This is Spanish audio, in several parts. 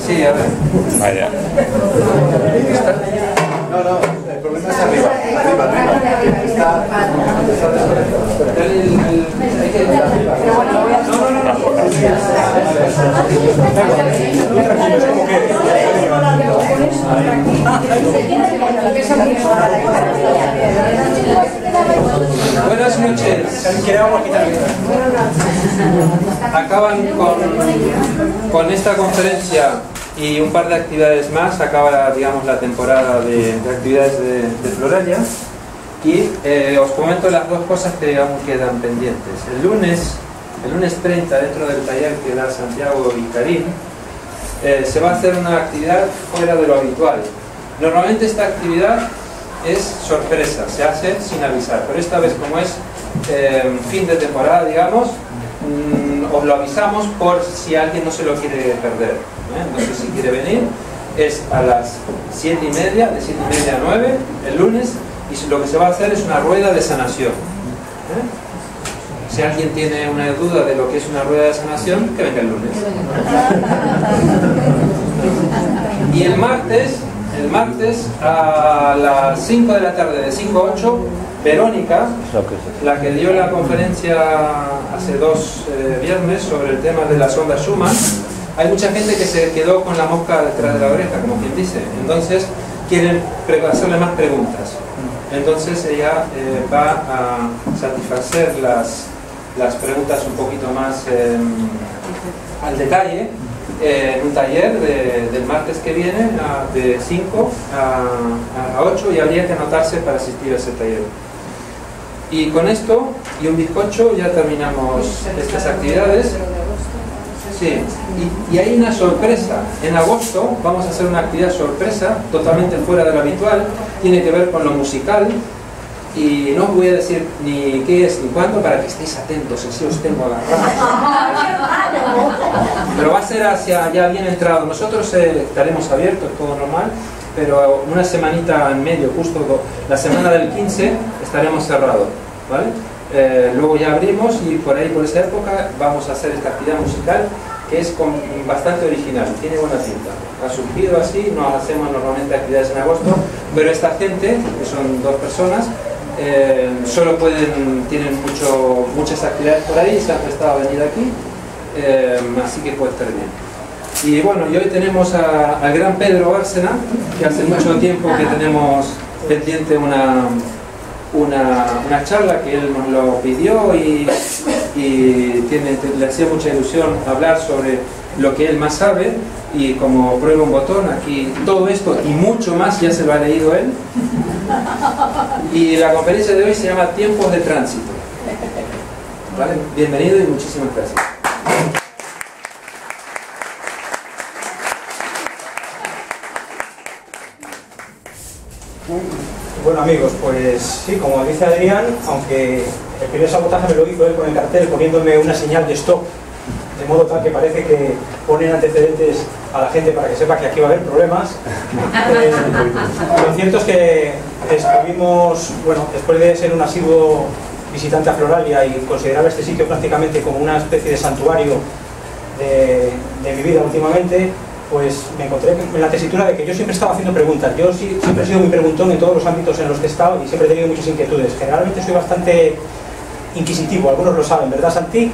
Sí, a ver. Vaya. No, el problema es arriba. Está... Buenas noches. Acaban con esta conferencia y un par de actividades más. Acaba, digamos, la temporada de actividades de Floralia. Y os comento las dos cosas que aún quedan pendientes. El lunes 30, dentro del taller que da Santiago y Karim, se va a hacer una actividad fuera de lo habitual. Normalmente esta actividad es sorpresa, se hace sin avisar, pero esta vez, como es fin de temporada, digamos, os lo avisamos por si alguien no se lo quiere perder. Entonces, si quiere venir, es a las 7:30, de 7:30 a 9, el lunes, y lo que se va a hacer es una rueda de sanación. Si alguien tiene una duda de lo que es una rueda de sanación, que venga el lunes. Y el martes a las 5 de la tarde, de 5 a 8, Verónica, la que dio la conferencia hace 2 viernes sobre el tema de las ondas Schumann, hay mucha gente que se quedó con la mosca detrás de la oreja, como quien dice. Entonces quieren hacerle más preguntas. Entonces ella va a satisfacer las preguntas un poquito más al detalle en un taller del martes que viene, de 5 a 8, y habría que anotarse para asistir a ese taller. Y con esto y un bizcocho ya terminamos estas actividades. Sí, y hay una sorpresa. En agosto vamos a hacer una actividad sorpresa, totalmente fuera de lo habitual. Tiene que ver con lo musical. Y no os voy a decir ni qué es ni cuándo para que estéis atentos, así os tengo agarrados. Pero va a ser hacia ya bien entrado. Nosotros estaremos abiertos, todo normal, pero una semanita en medio, justo la semana del 15, estaremos cerrados, ¿vale? Luego ya abrimos y por ahí, por esa época, vamos a hacer esta actividad musical que es bastante original, tiene buena pinta. Ha surgido así, no hacemos normalmente actividades en agosto, pero esta gente, que son 2 personas, solo tienen muchas actividades por ahí, se han prestado a venir aquí, así que puede estar bien. Y bueno, y hoy tenemos al gran Pedro Bárcena, que hace mucho tiempo que tenemos pendiente una charla, que él nos lo pidió y le hacía mucha ilusión hablar sobre lo que él más sabe, y como prueba un botón, aquí todo esto y mucho más ya se lo ha leído él. Y la conferencia de hoy se llama Tiempos de Tránsito. ¿Vale? Bienvenido y muchísimas gracias. Bueno, amigos, pues sí, como dice Adrián, aunque el primer sabotaje me lo hizo él con el cartel poniéndome una señal de stop, de modo tal que parece que ponen antecedentes a la gente para que sepa que aquí va a haber problemas. Lo cierto es que estuvimos, bueno, después de ser un asiduo visitante a Floralia y considerar este sitio prácticamente como una especie de santuario de mi vida últimamente, pues me encontré en la tesitura de que yo siempre estaba haciendo preguntas. Yo siempre he sido muy preguntón en todos los ámbitos en los que he estado y siempre he tenido muchas inquietudes. Generalmente soy bastante inquisitivo, algunos lo saben, ¿verdad, Santi?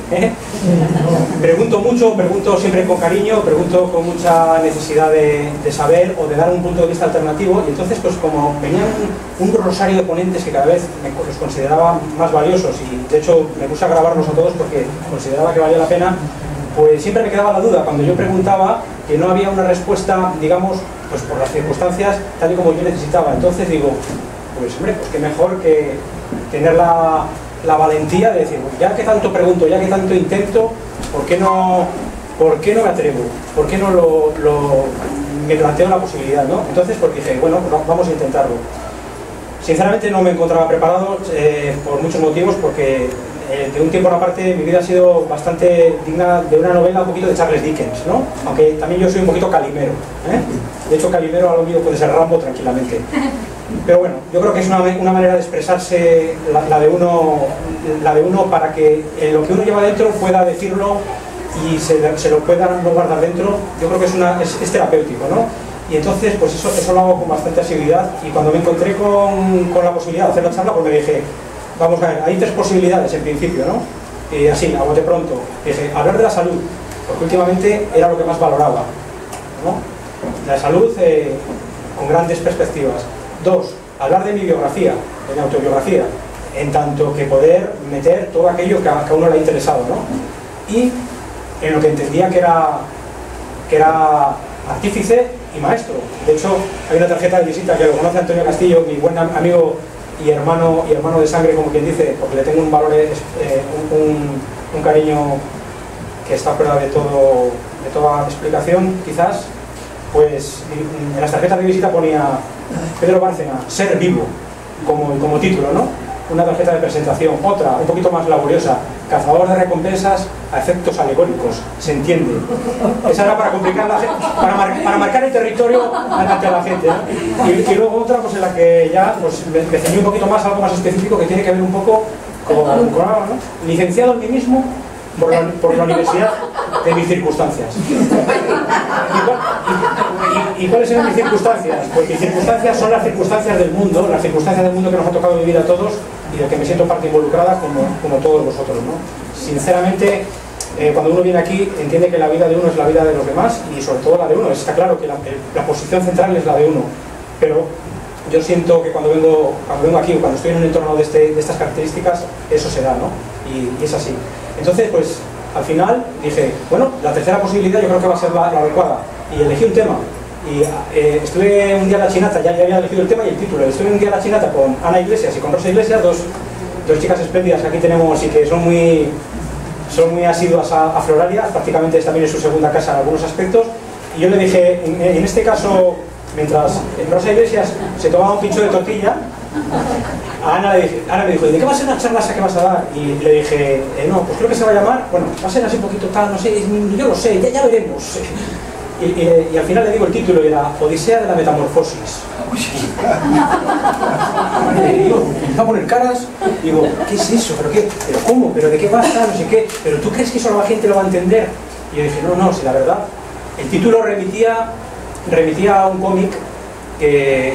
Pregunto mucho, pregunto siempre con cariño, pregunto con mucha necesidad de saber o de dar un punto de vista alternativo, y entonces, pues como venían un rosario de ponentes que cada vez los consideraba más valiosos, y de hecho me puse a grabarlos a todos porque consideraba que valía la pena, pues siempre me quedaba la duda cuando yo preguntaba que no había una respuesta, digamos, pues por las circunstancias tal y como yo necesitaba. Entonces digo, pues hombre, pues qué mejor que tener la valentía de decir, ya que tanto pregunto, ya que tanto intento, ¿por qué no me atrevo? ¿Por qué no me planteo la posibilidad, ¿no? Entonces, pues dije, bueno, pues vamos a intentarlo. Sinceramente no me encontraba preparado por muchos motivos, porque de un tiempo a la parte mi vida ha sido bastante digna de una novela un poquito de Charles Dickens, ¿no? Aunque también yo soy un poquito calimero, ¿eh? De hecho, calimero a lo mío puede ser Rambo tranquilamente. Pero bueno, yo creo que es una manera de expresarse la de uno para que lo que uno lleva dentro pueda decirlo y se lo pueda no guardar dentro. Yo creo que es terapéutico, ¿no? Y entonces, pues eso lo hago con bastante asiduidad, y cuando me encontré con la posibilidad de hacer la charla, pues me dije, vamos a ver, hay 3 posibilidades en principio, ¿no? Y así, a bote pronto, dije, hablar de la salud, porque últimamente era lo que más valoraba, ¿no? La salud con grandes perspectivas. 2, hablar de mi biografía, de mi autobiografía, en tanto que poder meter todo aquello que a uno le ha interesado, ¿no? Y en lo que entendía que era artífice y maestro. De hecho, hay una tarjeta de visita que lo conoce Antonio Castillo, mi buen amigo y hermano de sangre, como quien dice, porque le tengo un valor, un cariño que está fuera de toda explicación, quizás. Pues en las tarjetas de visita ponía Pedro Bárcena, ser vivo, como título, ¿no? Una tarjeta de presentación. Otra, un poquito más laboriosa, cazador de recompensas a efectos alegóricos, se entiende. Esa era para complicar la gente, para marcar el territorio ante la gente, ¿no? Y luego otra, pues en la que ya pues, me ceñí un poquito más, algo más específico, que tiene que ver un poco con ¿no? Licenciado en mí mismo por la universidad de mis circunstancias. ¿Y cuáles eran mis circunstancias? Pues mis circunstancias son las circunstancias del mundo que nos ha tocado vivir a todos y del que me siento parte involucrada como todos vosotros, ¿no? Sinceramente, cuando uno viene aquí entiende que la vida de uno es la vida de los demás y sobre todo la de uno. Está claro que la posición central es la de uno, pero yo siento que cuando vengo aquí o cuando estoy en un entorno de estas características, eso se da, ¿no? Y es así. Entonces, pues, al final dije, bueno, la tercera posibilidad yo creo que va a ser la adecuada. Y elegí un tema. Y estuve un día en la chinata, ya había elegido el tema y el título. Estuve un día en la chinata con Ana Iglesias y con Rosa Iglesias, dos chicas espléndidas que aquí tenemos y que son muy asiduas a Floralia. Prácticamente también es su segunda casa en algunos aspectos. Y yo le dije, en este caso, mientras Rosa Iglesias se tomaba un pincho de tortilla, a Ana me dijo, ¿de qué va a ser la charla esa que vas a dar? Y le dije, no, pues creo que se va a llamar, bueno, va a ser así un poquito tal, no sé, yo lo sé, ya veremos. Y al final le digo el título y era Odisea de la Metamorfosis. Y digo, me va a poner caras, digo, ¿qué es eso? ¿Pero cómo? ¿Pero de qué va a estar? No sé qué. ¿Pero tú crees que eso la gente lo va a entender? Y yo dije, no, si la verdad. El título remitía a un cómic que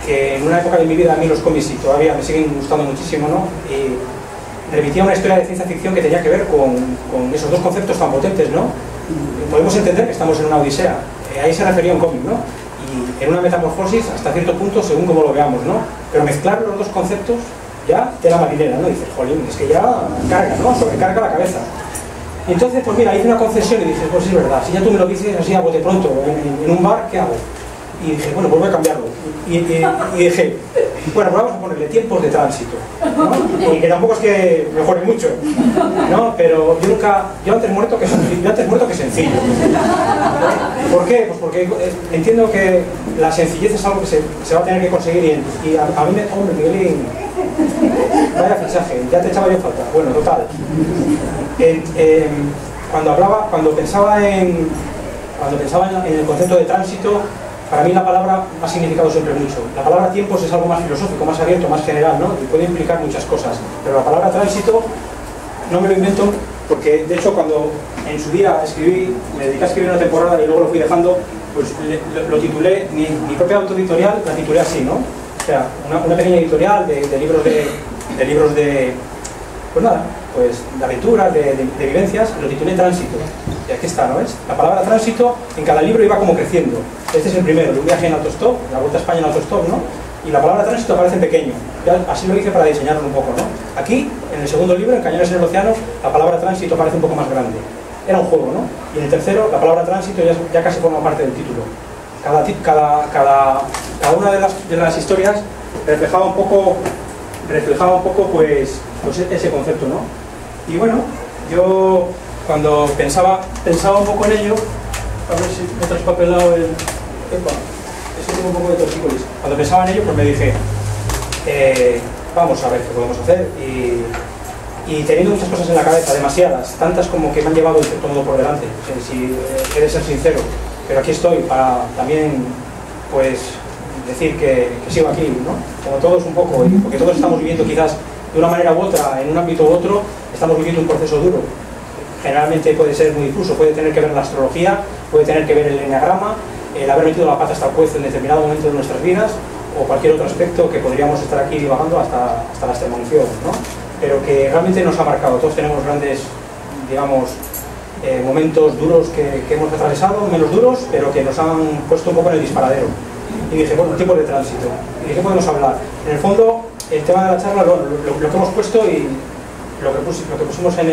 en una época de mi vida a mí los cómics y todavía me siguen gustando muchísimo, ¿no? Y remitía a una historia de ciencia ficción que tenía que ver con esos dos conceptos tan potentes, ¿no? Podemos entender que estamos en una odisea, ahí se refería a un cómic, ¿no? Y en una metamorfosis hasta cierto punto según como lo veamos, ¿no? Pero mezclar los dos conceptos ya tela marinera, ¿no? Dices, jolín, es que ya carga, ¿no? Sobrecarga la cabeza. Y entonces, pues mira, hice una concesión y dije, pues es verdad, si ya tú me lo dices así a bote pronto, en un bar, ¿qué hago? Y dije, bueno, pues voy a cambiarlo. Y dije, bueno, pues vamos a ponerle tiempos de tránsito, ¿no? Y que tampoco es que mejore mucho, ¿no? Pero yo antes muerto que sencillo. ¿Por qué? Pues porque entiendo que la sencillez es algo que se va a tener que conseguir y a mí hombre, Miguelín, vaya fichaje, ya te echaba yo falta. Bueno, total. Cuando pensaba en el concepto de tránsito, para mí la palabra ha significado siempre mucho. La palabra tiempos es algo más filosófico, más abierto, más general, ¿no? Y puede implicar muchas cosas. Pero la palabra tránsito no me lo invento porque, de hecho, cuando en su día me dediqué a escribir una temporada y luego lo fui dejando, pues lo titulé, mi propia autoeditorial la titulé así, ¿no? O sea, una pequeña editorial de libros de pues nada, pues de aventuras, de vivencias, lo titulé Tránsito. Y aquí está, ¿no es? La palabra tránsito en cada libro iba como creciendo. Este es el primero, de un viaje en autostop, la Vuelta a España en autostop, ¿no? Y la palabra tránsito aparece en pequeño. Ya, así lo hice para diseñarlo un poco, ¿no? Aquí, en el segundo libro, en Cañones en el Océano, la palabra tránsito aparece un poco más grande. Era un juego, ¿no? Y en el tercero, la palabra tránsito ya casi forma parte del título. Cada una de las historias reflejaba un poco pues ese concepto, ¿no? Y bueno, yo cuando pensaba un poco en ello, a ver si me he traspapelado es que tengo un poco de tortícolis. Cuando pensaba en ello, pues me dije, vamos a ver qué podemos hacer y teniendo muchas cosas en la cabeza, demasiadas, tantas como que me han llevado en cierto modo por delante, si he de ser sincero, pero aquí estoy para también, pues, decir que sigo aquí, ¿no? Como todos un poco, porque todos estamos viviendo quizás de una manera u otra, en un ámbito u otro, estamos viviendo un proceso duro. Generalmente puede ser muy difuso, puede tener que ver la astrología, puede tener que ver el enneagrama, el haber metido la pata hasta el cuello en determinado momento de nuestras vidas, o cualquier otro aspecto que podríamos estar aquí divagando hasta la extremonición, ¿no? Pero que realmente nos ha marcado. Todos tenemos grandes, digamos, momentos duros que hemos atravesado, menos duros, pero que nos han puesto un poco en el disparadero. Y dije, bueno, tiempo de tránsito. ¿Y de qué podemos hablar? En el fondo, el tema de la charla, lo que hemos puesto y lo que pusimos en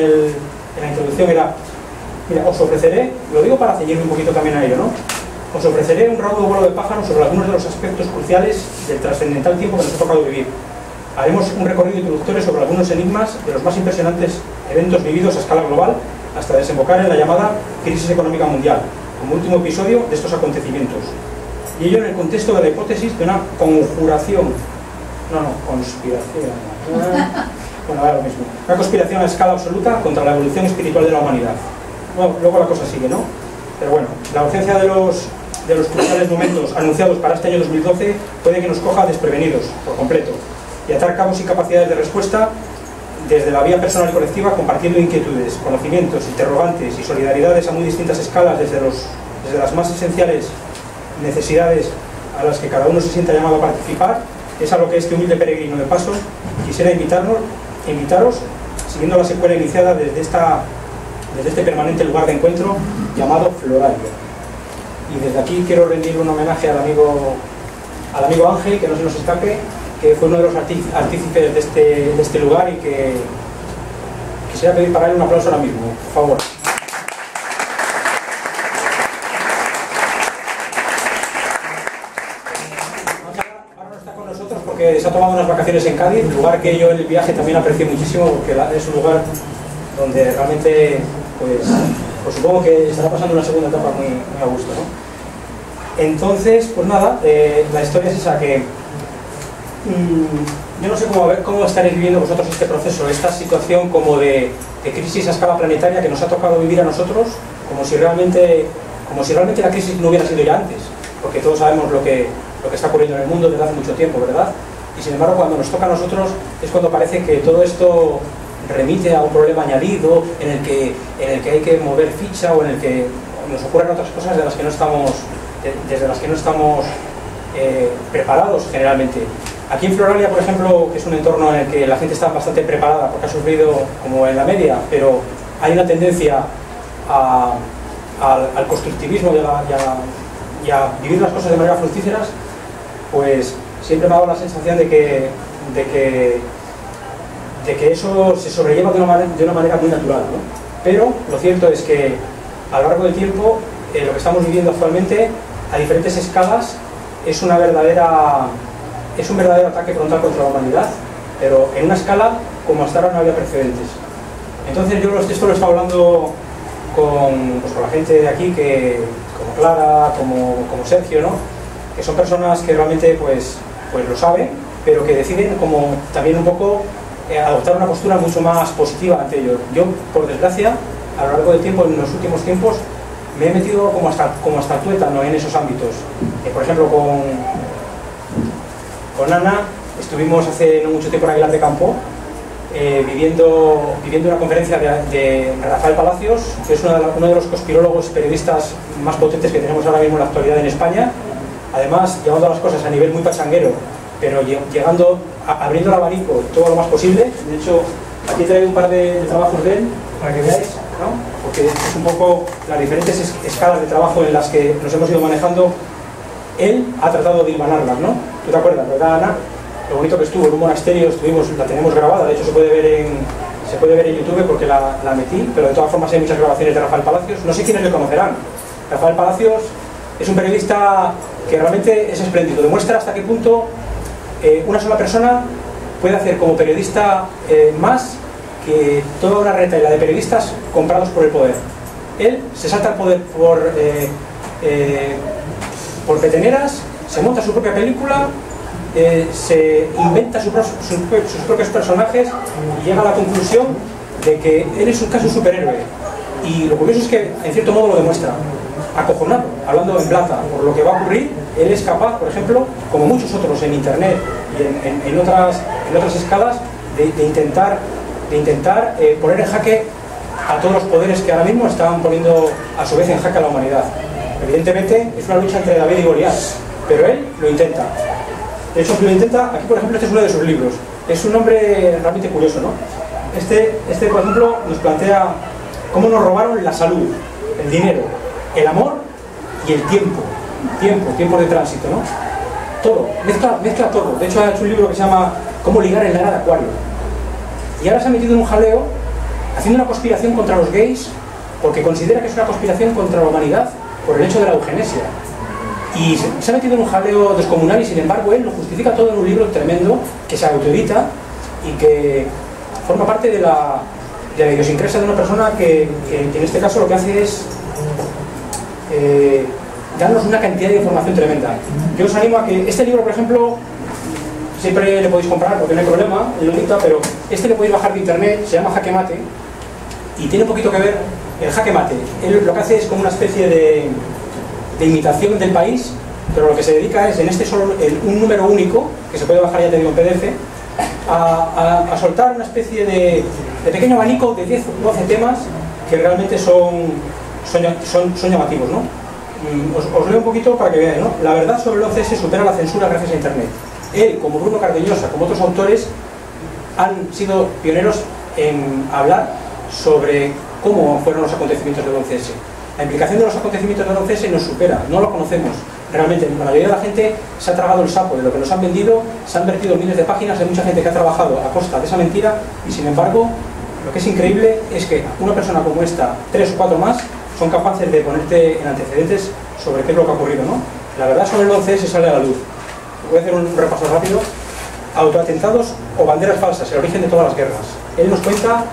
la introducción era, mira, os ofreceré, lo digo para ceñirme un poquito también a ello, ¿no? Os ofreceré un raudo vuelo de pájaro sobre algunos de los aspectos cruciales del trascendental tiempo que nos ha tocado vivir. Haremos un recorrido introductorio sobre algunos enigmas de los más impresionantes eventos vividos a escala global hasta desembocar en la llamada crisis económica mundial, como último episodio de estos acontecimientos. Y ello en el contexto de la hipótesis de una conspiración. Bueno, ahora lo mismo. Una conspiración a escala absoluta contra la evolución espiritual de la humanidad. Bueno, luego la cosa sigue, ¿no? Pero bueno, la urgencia de los cruciales momentos anunciados para este año 2012 puede que nos coja desprevenidos, por completo, y atar cabos y capacidades de respuesta desde la vía personal y colectiva, compartiendo inquietudes, conocimientos, interrogantes y solidaridades a muy distintas escalas, desde las más esenciales necesidades a las que cada uno se sienta llamado a participar. Es a lo que este humilde peregrino de paso quisiera invitaros, siguiendo la secuela iniciada desde este permanente lugar de encuentro llamado Floralia. Y desde aquí quiero rendir un homenaje al amigo Ángel, que no se nos escape, que fue uno de los artífices de este lugar, y que quisiera pedir para él un aplauso ahora mismo, por favor. Ahora no está con nosotros porque se ha tomado unas vacaciones en Cádiz, lugar que yo en el viaje también aprecié muchísimo, porque es un lugar donde realmente, pues supongo que estará pasando una segunda etapa muy a gusto, ¿no? Entonces, pues nada, la historia es esa, que yo no sé cómo estaréis viviendo vosotros este proceso, esta situación como de crisis a escala planetaria que nos ha tocado vivir a nosotros, como si realmente la crisis no hubiera sido ya antes, porque todos sabemos lo que está ocurriendo en el mundo desde hace mucho tiempo, ¿verdad? Y sin embargo, cuando nos toca a nosotros es cuando parece que todo esto remite a un problema añadido, en el que hay que mover ficha, o en el que nos ocurren otras cosas desde las que no estamos preparados generalmente. Aquí en Floralia, por ejemplo, que es un entorno en el que la gente está bastante preparada porque ha sufrido como en la media, pero hay una tendencia al constructivismo y a vivir las cosas de manera fructíferas, pues siempre me ha dado la sensación de que eso se sobrelleva de una manera muy natural, ¿no? Pero lo cierto es que a lo largo del tiempo lo que estamos viviendo actualmente a diferentes escalas es un verdadero ataque frontal contra la humanidad, pero en una escala como hasta ahora no había precedentes. Entonces yo esto lo he estado hablando con la gente de aquí, como Clara, como Sergio, ¿no? Que son personas que realmente pues lo saben, pero que deciden como también un poco adoptar una postura mucho más positiva ante ello. Yo, por desgracia, a lo largo del tiempo, en los últimos tiempos, me he metido como hasta tuétano en esos ámbitos. Por ejemplo, con Ana estuvimos hace no mucho tiempo en Aguilar de Campo, viviendo una conferencia de Rafael Palacios, que es uno de los conspirólogos periodistas más potentes que tenemos ahora mismo en la actualidad en España. Además, llevando las cosas a nivel muy pachanguero, pero abriendo el abanico todo lo más posible. De hecho, aquí traigo un par de trabajos de él para que veáis, ¿no? Porque es un poco las diferentes escalas de trabajo en las que nos hemos ido manejando. Él ha tratado de hilvanarlas, ¿no? ¿Tú te acuerdas, verdad, Ana? Lo bonito que estuvo en un monasterio, la tenemos grabada, de hecho se puede ver en YouTube porque la metí, pero de todas formas hay muchas grabaciones de Rafael Palacios. No sé quiénes le conocerán. Rafael Palacios es un periodista que realmente es espléndido, demuestra hasta qué punto una sola persona puede hacer como periodista más que toda una retahíla de periodistas comprados por el poder. Él se salta al poder por peteneras, se monta su propia película, se inventa sus propios personajes y llega a la conclusión de que él es casi un superhéroe. Y lo curioso es que en cierto modo lo demuestra, acojonado, hablando en plata por lo que va a ocurrir, él es capaz, por ejemplo, como muchos otros en internet y en otras escalas, de intentar poner en jaque a todos los poderes que ahora mismo están poniendo a su vez en jaque a la humanidad. Evidentemente es una lucha entre David y Goliat, pero él lo intenta. De hecho, lo intenta. Aquí, por ejemplo, este es uno de sus libros. Es un hombre realmente curioso, ¿no? Este, por ejemplo, nos plantea cómo nos robaron la salud, el dinero, el amor y el tiempo de tránsito, ¿no? Todo, mezcla todo. De hecho, ha hecho un libro que se llama Cómo ligar en la era de Acuario. Y ahora se ha metido en un jaleo haciendo una conspiración contra los gays porque considera que es una conspiración contra la humanidad por el hecho de la eugenesia. Y se ha metido en un jaleo descomunal y sin embargo él lo justifica todo en un libro tremendo que se autoedita y que forma parte de la idiosincrasia de una persona que en este caso lo que hace es darnos una cantidad de información tremenda. Yo os animo a que este libro, por ejemplo, siempre le podéis comprar porque no hay problema, él lo dicta, pero este le podéis bajar de internet, se llama Jaque Mate y tiene un poquito que ver el Jaque Mate. Él lo que hace es como una especie de imitación del país, pero lo que se dedica es en este solo un número único, que se puede bajar, ya te digo, en PDF, a soltar una especie de pequeño abanico de 10 o 12 temas que realmente son llamativos, ¿no? Os leo un poquito para que veáis, ¿no? La verdad sobre el 11S supera la censura gracias a internet. Él, como Bruno Cardeñosa, como otros autores, han sido pioneros en hablar sobre cómo fueron los acontecimientos del 11S. La implicación de los acontecimientos del 11S nos supera, no lo conocemos. Realmente, la mayoría de la gente se ha tragado el sapo de lo que nos han vendido, se han vertido miles de páginas, hay mucha gente que ha trabajado a costa de esa mentira y sin embargo, lo que es increíble es que una persona como esta, 3 o 4 más, son capaces de ponerte en antecedentes sobre qué es lo que ha ocurrido, ¿no? La verdad sobre el 11S sale a la luz. Voy a hacer un repaso rápido. Autoatentados o banderas falsas, el origen de todas las guerras. Él nos cuenta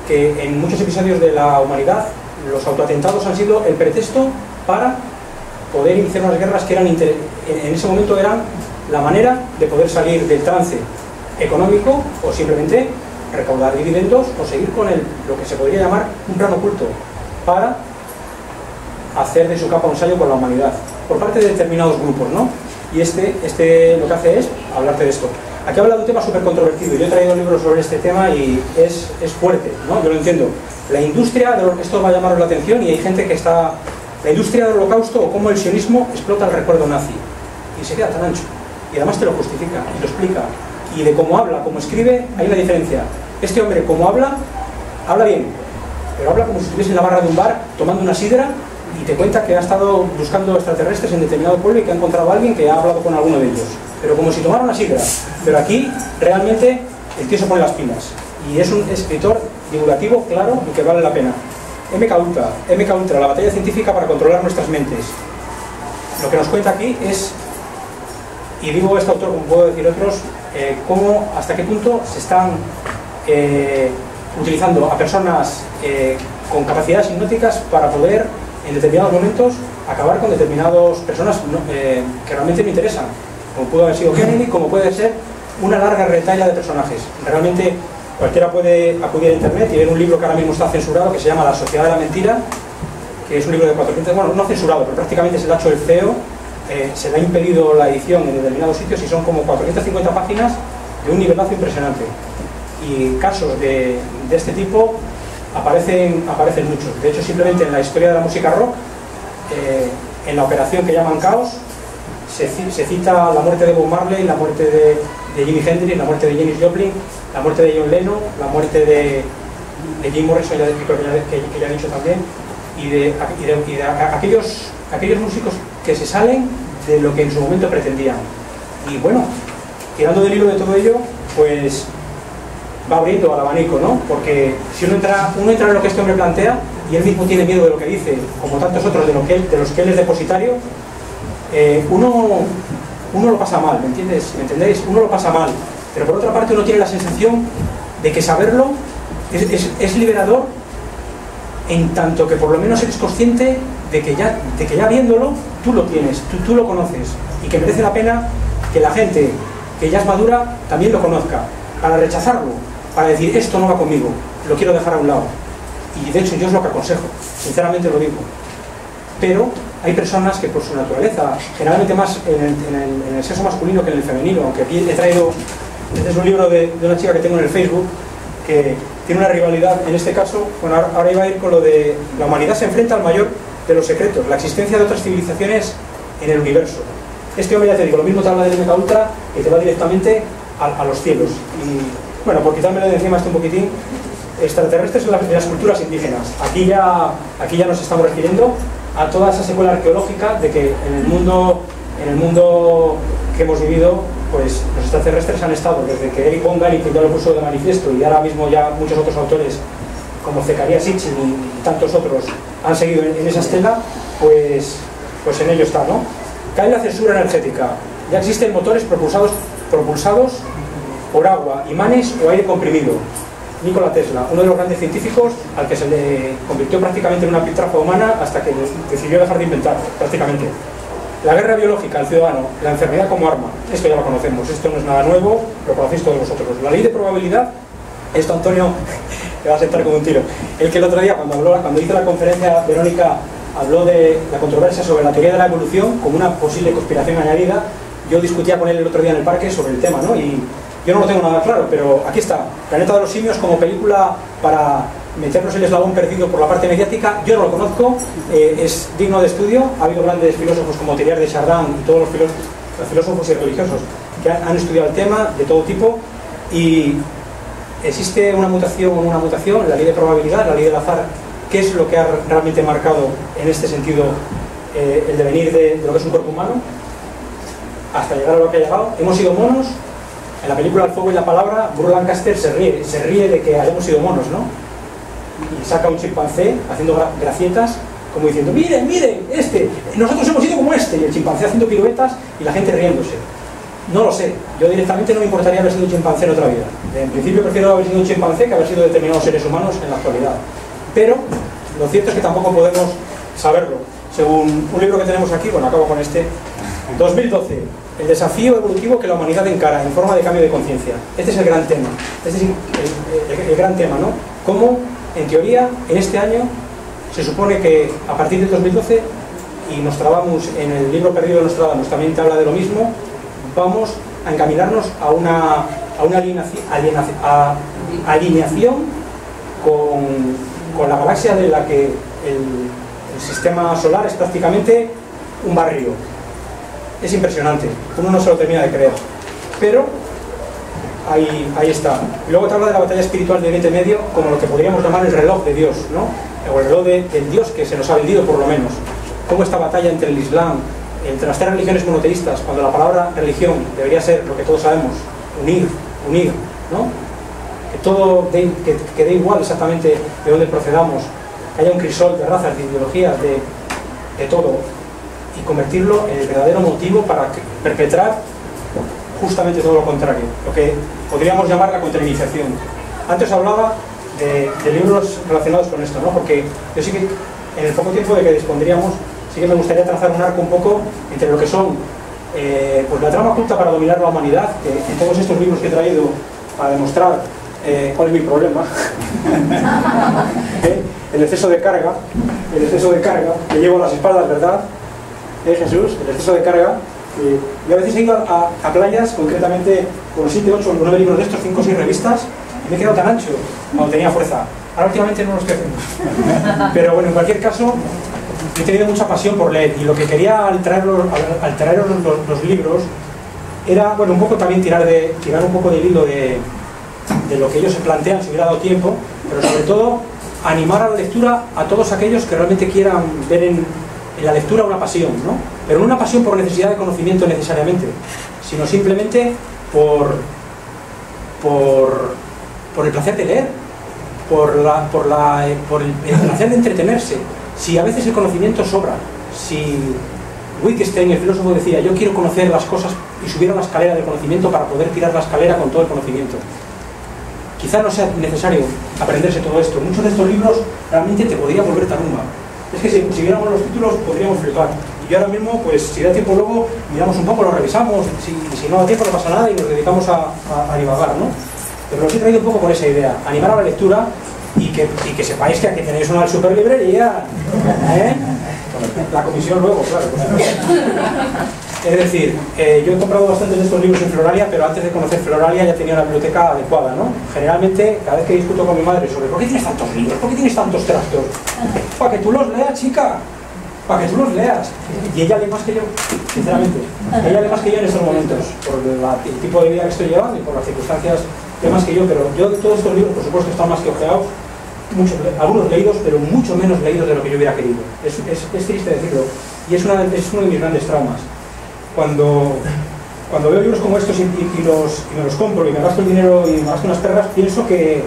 que en muchos episodios de la humanidad los autoatentados han sido el pretexto para poder iniciar unas guerras que eran en ese momento eran la manera de poder salir del trance económico o simplemente recaudar dividendos o seguir con lo que se podría llamar un plan oculto para hacer de su capa un sallo con la humanidad por parte de determinados grupos, ¿no? Y este lo que hace es hablarte de esto. Aquí habla de un tema súper controvertido. Yo he traído libros sobre este tema y es fuerte, ¿no? Yo lo entiendo. La industria, esto va a llamaros la atención y hay gente que está... La industria del holocausto o cómo el sionismo explota el recuerdo nazi. Y se queda tan ancho. Y además te lo justifica y lo explica. Y de cómo habla, cómo escribe, hay una diferencia. Este hombre, como habla bien. Pero habla como si estuviese en la barra de un bar tomando una sidra y te cuenta que ha estado buscando extraterrestres en determinado pueblo y que ha encontrado a alguien que ha hablado con alguno de ellos. Pero como si tomara una sidra. Pero aquí, realmente, el tío se pone las pilas. Y es un escritor divulgativo, claro, y que vale la pena. MK Ultra, la batalla científica para controlar nuestras mentes. Lo que nos cuenta aquí es, y digo este autor como puedo decir otros, cómo, hasta qué punto se están utilizando a personas con capacidades hipnóticas para poder, en determinados momentos, acabar con determinadas personas que realmente me interesan, como pudo haber sido Kennedy, como puede ser una larga retahíla de personajes. Realmente cualquiera puede acudir a internet y ver un libro que ahora mismo está censurado, que se llama La Sociedad de la Mentira, que es un libro de 400, bueno, no censurado, pero prácticamente se le ha hecho el CEO, se le ha impedido la edición en determinados sitios y son como 450 páginas de un nivelazo impresionante. Y casos de este tipo aparecen muchos. De hecho, simplemente en la historia de la música rock, en la operación que llaman Caos, se cita la muerte de Bob Marley, la muerte de Jimi Hendrix, la muerte de Janis Joplin, la muerte de John Lennon, la muerte de Jim Morrison, que ya he dicho también, y de aquellos músicos que se salen de lo que en su momento pretendían. Y bueno, tirando del hilo de todo ello, pues va abriendo al abanico, ¿no? Porque si uno entra en lo que este hombre plantea, y él mismo tiene miedo de lo que dice, como tantos otros de los que él es depositario, uno lo pasa mal, ¿me entiendes? ¿Me entendéis? Uno lo pasa mal, pero por otra parte uno tiene la sensación de que saberlo es liberador, en tanto que por lo menos eres consciente de que ya viéndolo, tú lo tienes, tú lo conoces, y que merece la pena que la gente que ya es madura también lo conozca, para rechazarlo, para decir esto no va conmigo, lo quiero dejar a un lado. Y de hecho yo es lo que aconsejo, sinceramente lo digo. Pero hay personas que por su naturaleza, generalmente más en el sexo masculino que en el femenino, aunque aquí he traído, este es un libro de una chica que tengo en el Facebook, que tiene una rivalidad, en este caso, bueno, ahora iba a ir con lo de la humanidad se enfrenta al mayor de los secretos, la existencia de otras civilizaciones en el universo. Este hombre, ya te digo, lo mismo te habla del MK Ultra y te va directamente a los cielos. Y bueno, por quitármelo de encima un poquitín, extraterrestres de las culturas indígenas. Aquí ya nos estamos refiriendo a toda esa secuela arqueológica de que en el mundo que hemos vivido, pues los extraterrestres han estado desde que Eric von Däniken ya lo puso de manifiesto, y ahora mismo ya muchos otros autores como Zecaria Sitchin y tantos otros han seguido en esa estela, pues en ello está, ¿no? Cae la censura energética. Ya existen motores propulsados por agua, imanes o aire comprimido. Nikola Tesla, uno de los grandes científicos al que se le convirtió prácticamente en una piltrafa humana hasta que decidió dejar de inventar, prácticamente. La guerra biológica, el ciudadano, la enfermedad como arma, esto ya lo conocemos, esto no es nada nuevo, lo conocéis todos vosotros. La ley de probabilidad, esto Antonio le va a sentar como un tiro. El que el otro día, cuando hizo la conferencia, Verónica habló de la controversia sobre la teoría de la evolución como una posible conspiración añadida. Yo discutía con él el otro día en el parque sobre el tema, ¿no? Y yo no lo tengo nada claro, pero aquí está, Planeta de los Simios como película para meternos el eslabón perdido por la parte mediática. Yo no lo conozco, es digno de estudio. Ha habido grandes filósofos como Teilhard de Chardin y todos los filósofos y religiosos que han estudiado el tema de todo tipo, y existe una mutación, la ley de probabilidad, la ley del azar. ¿Qué es lo que ha realmente marcado en este sentido el devenir de lo que es un cuerpo humano hasta llegar a lo que ha llegado? Hemos sido monos. En la película El fuego y la palabra, Burr Lancaster se ríe de que hayamos sido monos, ¿no? Y saca un chimpancé haciendo gracietas, como diciendo, miren, nosotros hemos sido como este, y el chimpancé haciendo piruetas y la gente riéndose. No lo sé, yo directamente no me importaría haber sido un chimpancé en otra vida. En principio prefiero haber sido un chimpancé que haber sido determinados seres humanos en la actualidad. Pero lo cierto es que tampoco podemos saberlo. Según un libro que tenemos aquí, bueno, acabo con este, 2012, el desafío evolutivo que la humanidad encara en forma de cambio de conciencia. Este es el gran tema, este es el gran tema, ¿no? Cómo, en teoría, en este año, se supone que a partir del 2012, y Nostradamus, en el libro perdido de Nostradamus también te habla de lo mismo, vamos a encaminarnos a una alineación con la galaxia de la que el sistema solar es prácticamente un barrio. Es impresionante, uno no se lo termina de creer, pero ahí está. Y luego te habla de la batalla espiritual de Oriente Medio como lo que podríamos llamar el reloj de Dios, ¿no? O el reloj del Dios que se nos ha vendido, por lo menos. Cómo esta batalla entre el Islam, entre las tres religiones monoteístas, cuando la palabra religión debería ser lo que todos sabemos, unir, ¿no? Que todo que dé igual exactamente de dónde procedamos, que haya un crisol de razas, de ideologías, de todo, y convertirlo en el verdadero motivo para perpetrar justamente todo lo contrario, lo que podríamos llamar la contrainiciación. Antes hablaba de libros relacionados con esto, ¿no? Porque yo sí que, en el poco tiempo de que dispondríamos, sí que me gustaría trazar un arco un poco entre lo que son pues la trama oculta para dominar la humanidad, que en todos estos libros que he traído para demostrar cuál es mi problema, el exceso de carga que llevo a las espaldas, ¿verdad? Jesús, el exceso de carga. Y a veces he ido a playas, concretamente con 7, 8 o 9 libros de estos, 5 o 6 revistas, y me he quedado tan ancho cuando tenía fuerza. Ahora últimamente no lo estoy haciendo. Pero bueno, en cualquier caso, he tenido mucha pasión por leer, y lo que quería al traeros los libros era, bueno, un poco también tirar un poco del hilo de lo que ellos se plantean si hubiera dado tiempo, pero sobre todo animar a la lectura a todos aquellos que realmente quieran ver en la lectura una pasión, ¿no? Pero no una pasión por necesidad de conocimiento necesariamente, sino simplemente por el placer de leer, por el placer de entretenerse. Si a veces el conocimiento sobra, si Wittgenstein, el filósofo, decía, yo quiero conocer las cosas y subir a la escalera del conocimiento para poder tirar la escalera con todo el conocimiento. Quizá no sea necesario aprenderse todo esto. Muchos de estos libros realmente te podrían volver tarumba. Es que si viéramos los títulos podríamos flipar. Y yo ahora mismo, pues si da tiempo luego, miramos un poco, lo revisamos, si no da tiempo no pasa nada y nos dedicamos a divagar, ¿no? Pero os he traído un poco con esa idea, animar a la lectura y que sepáis que aquí tenéis una super librería, ¿eh? La comisión luego, claro. Es decir, yo he comprado bastantes de estos libros en Floralia, pero antes de conocer Floralia ya tenía una biblioteca adecuada, ¿no? Generalmente, cada vez que discuto con mi madre sobre ¿por qué tienes tantos libros? ¿Por qué tienes tantos trastos? Para que tú los leas, chica. Para que tú los leas. Y ella lee más que yo, sinceramente. Ella lee más que yo en estos momentos, por el tipo de vida que estoy llevando y por las circunstancias, lee más que yo, pero yo de todos estos libros, por supuesto, están más que ojeados, algunos leídos, pero mucho menos leídos de lo que yo hubiera querido. Es triste decirlo, y es uno de mis grandes traumas. Cuando veo libros como estos y me los compro y me gasto el dinero y me gasto unas perras, pienso que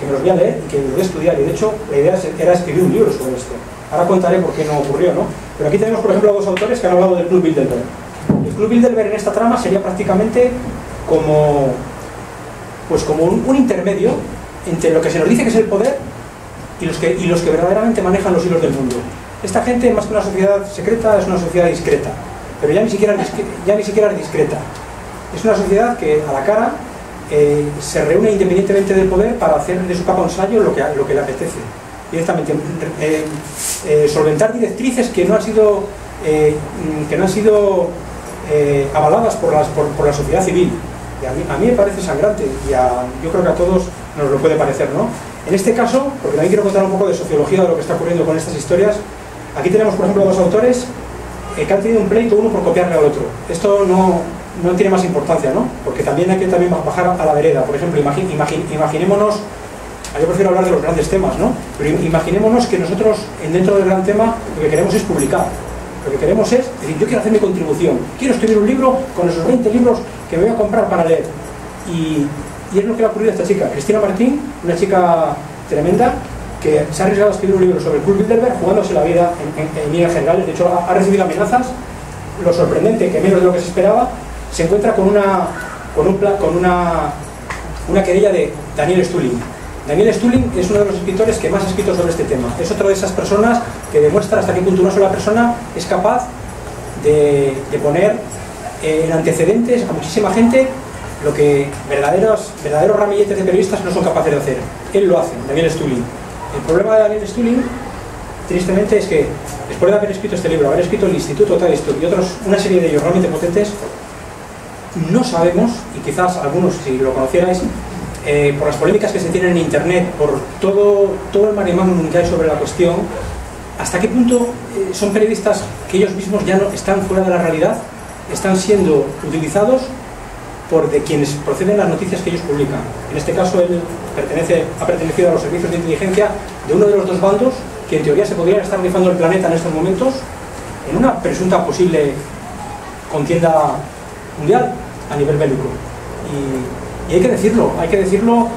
me los voy a leer y que los voy a estudiar, y de hecho la idea era escribir un libro sobre esto. Ahora contaré por qué no ocurrió, ¿no? Pero aquí tenemos, por ejemplo, dos autores que han hablado del Club Bilderberg. El Club Bilderberg en esta trama sería prácticamente como un intermedio entre lo que se nos dice que es el poder y los que verdaderamente manejan los hilos del mundo. Esta gente, más que una sociedad secreta, es una sociedad discreta, pero ya ni siquiera es discreta. Es una sociedad que, a la cara, se reúne independientemente del poder para hacer de su capa un sayo lo que le apetece. Directamente solventar directrices que no han sido avaladas por la sociedad civil. Y a mí me parece sangrante, y yo creo que a todos nos lo puede parecer, ¿no? En este caso, porque también quiero contar un poco de sociología de lo que está ocurriendo con estas historias, aquí tenemos, por ejemplo, dos autores que han tenido un pleito uno por copiarle al otro. Esto no tiene más importancia, ¿no? Porque también hay que bajar a la vereda. Por ejemplo, imaginémonos, yo prefiero hablar de los grandes temas, ¿no? Pero imaginémonos que nosotros, dentro del gran tema, lo que queremos es publicar. Lo que queremos es decir, yo quiero hacer mi contribución, quiero escribir un libro con esos 20 libros que me voy a comprar para leer. Y es lo que le ha ocurrido a esta chica, Cristina Martín, una chica tremenda, que se ha arriesgado a escribir un libro sobre el Club Bilderberg, jugándose la vida en líneas generales. De hecho, ha recibido amenazas. Lo sorprendente, que menos de lo que se esperaba, se encuentra con una querella de Daniel Stulin. Daniel Stulin es uno de los escritores que más ha escrito sobre este tema. Es otra de esas personas que demuestra hasta qué punto una sola persona es capaz de poner en antecedentes a muchísima gente lo que verdaderos ramilletes de periodistas no son capaces de hacer. Él lo hace, Daniel Stulin. El problema de Daniel Stulin, tristemente, es que después de haber escrito este libro, haber escrito El Instituto Tal y una serie de ellos realmente potentes, no sabemos, y quizás algunos si lo conocierais, por las polémicas que se tienen en internet, por todo el maremágnum que hay sobre la cuestión, hasta qué punto son periodistas que ellos mismos ya no están fuera de la realidad, están siendo utilizados por de quienes proceden las noticias que ellos publican. En este caso él ha pertenecido a los servicios de inteligencia de uno de los dos bandos que en teoría se podrían estar rifando el planeta en estos momentos en una presunta posible contienda mundial a nivel bélico. Y hay que decirlo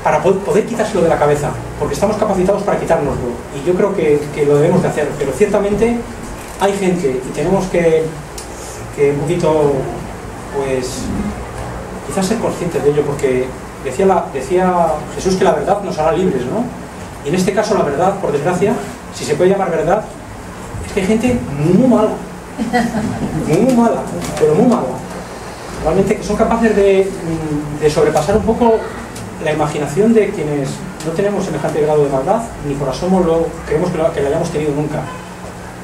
para poder quitárselo de la cabeza, porque estamos capacitados para quitárnoslo, y yo creo que lo debemos de hacer, pero ciertamente hay gente, y tenemos que un poquito, pues, quizás ser conscientes de ello, porque decía Jesús que la verdad nos hará libres, ¿no? Y en este caso la verdad, por desgracia, si se puede llamar verdad, es que hay gente muy mala, pero muy mala, realmente, que son capaces de sobrepasar un poco la imaginación de quienes no tenemos semejante grado de maldad, ni por asomo creemos que lo hayamos tenido nunca.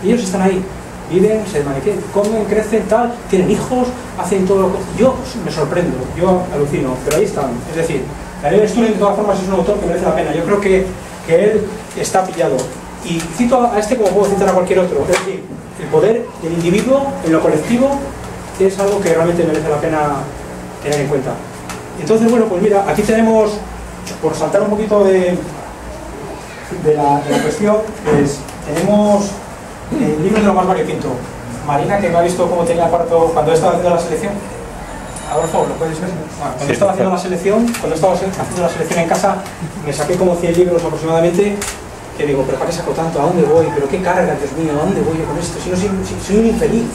Ellos están ahí, viven, se maniquean, comen, crecen, tal, tienen hijos, hacen todo lo que... Yo me sorprendo, yo alucino, pero ahí están. Es decir, Daniel Stulin de todas formas es un autor que merece la pena. Yo creo que él está pillado. Y cito a este como puedo citar a cualquier otro. Es decir, el poder del individuo en lo colectivo es algo que realmente merece la pena tener en cuenta. Entonces, bueno, pues mira, aquí tenemos, por saltar un poquito de la cuestión, pues tenemos libros de lo más variopinto. Marina, que me ha visto cómo tenía cuarto cuando estaba haciendo la selección. Adolfo, ¿lo puedes ver? Cuando estaba haciendo la selección, en casa, me saqué como 100 libros aproximadamente, que digo, pero ¿para qué saco tanto? ¿A dónde voy? ¿Pero qué carga, Dios mío? ¿A dónde voy yo con esto? Si no soy un infeliz.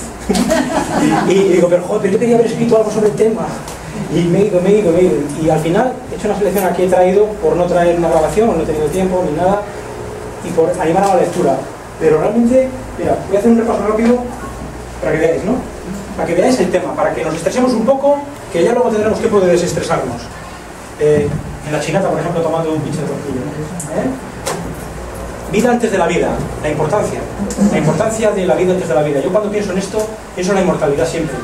y digo, pero joder, yo quería haber escrito algo sobre el tema. Y me he ido. Y al final he hecho una selección aquí, he traído, por no traer una grabación, no he tenido tiempo ni nada, y por animar a la lectura. Pero realmente, mira, voy a hacer un repaso rápido para que veáis, ¿no? Para que veáis el tema, para que nos estresemos un poco, que ya luego tendremos que poder desestresarnos. en la chinata, por ejemplo, tomando un pinche de tortilla. Vida antes de la vida, la importancia de la vida antes de la vida. Yo cuando pienso en esto, pienso en la inmortalidad siempre.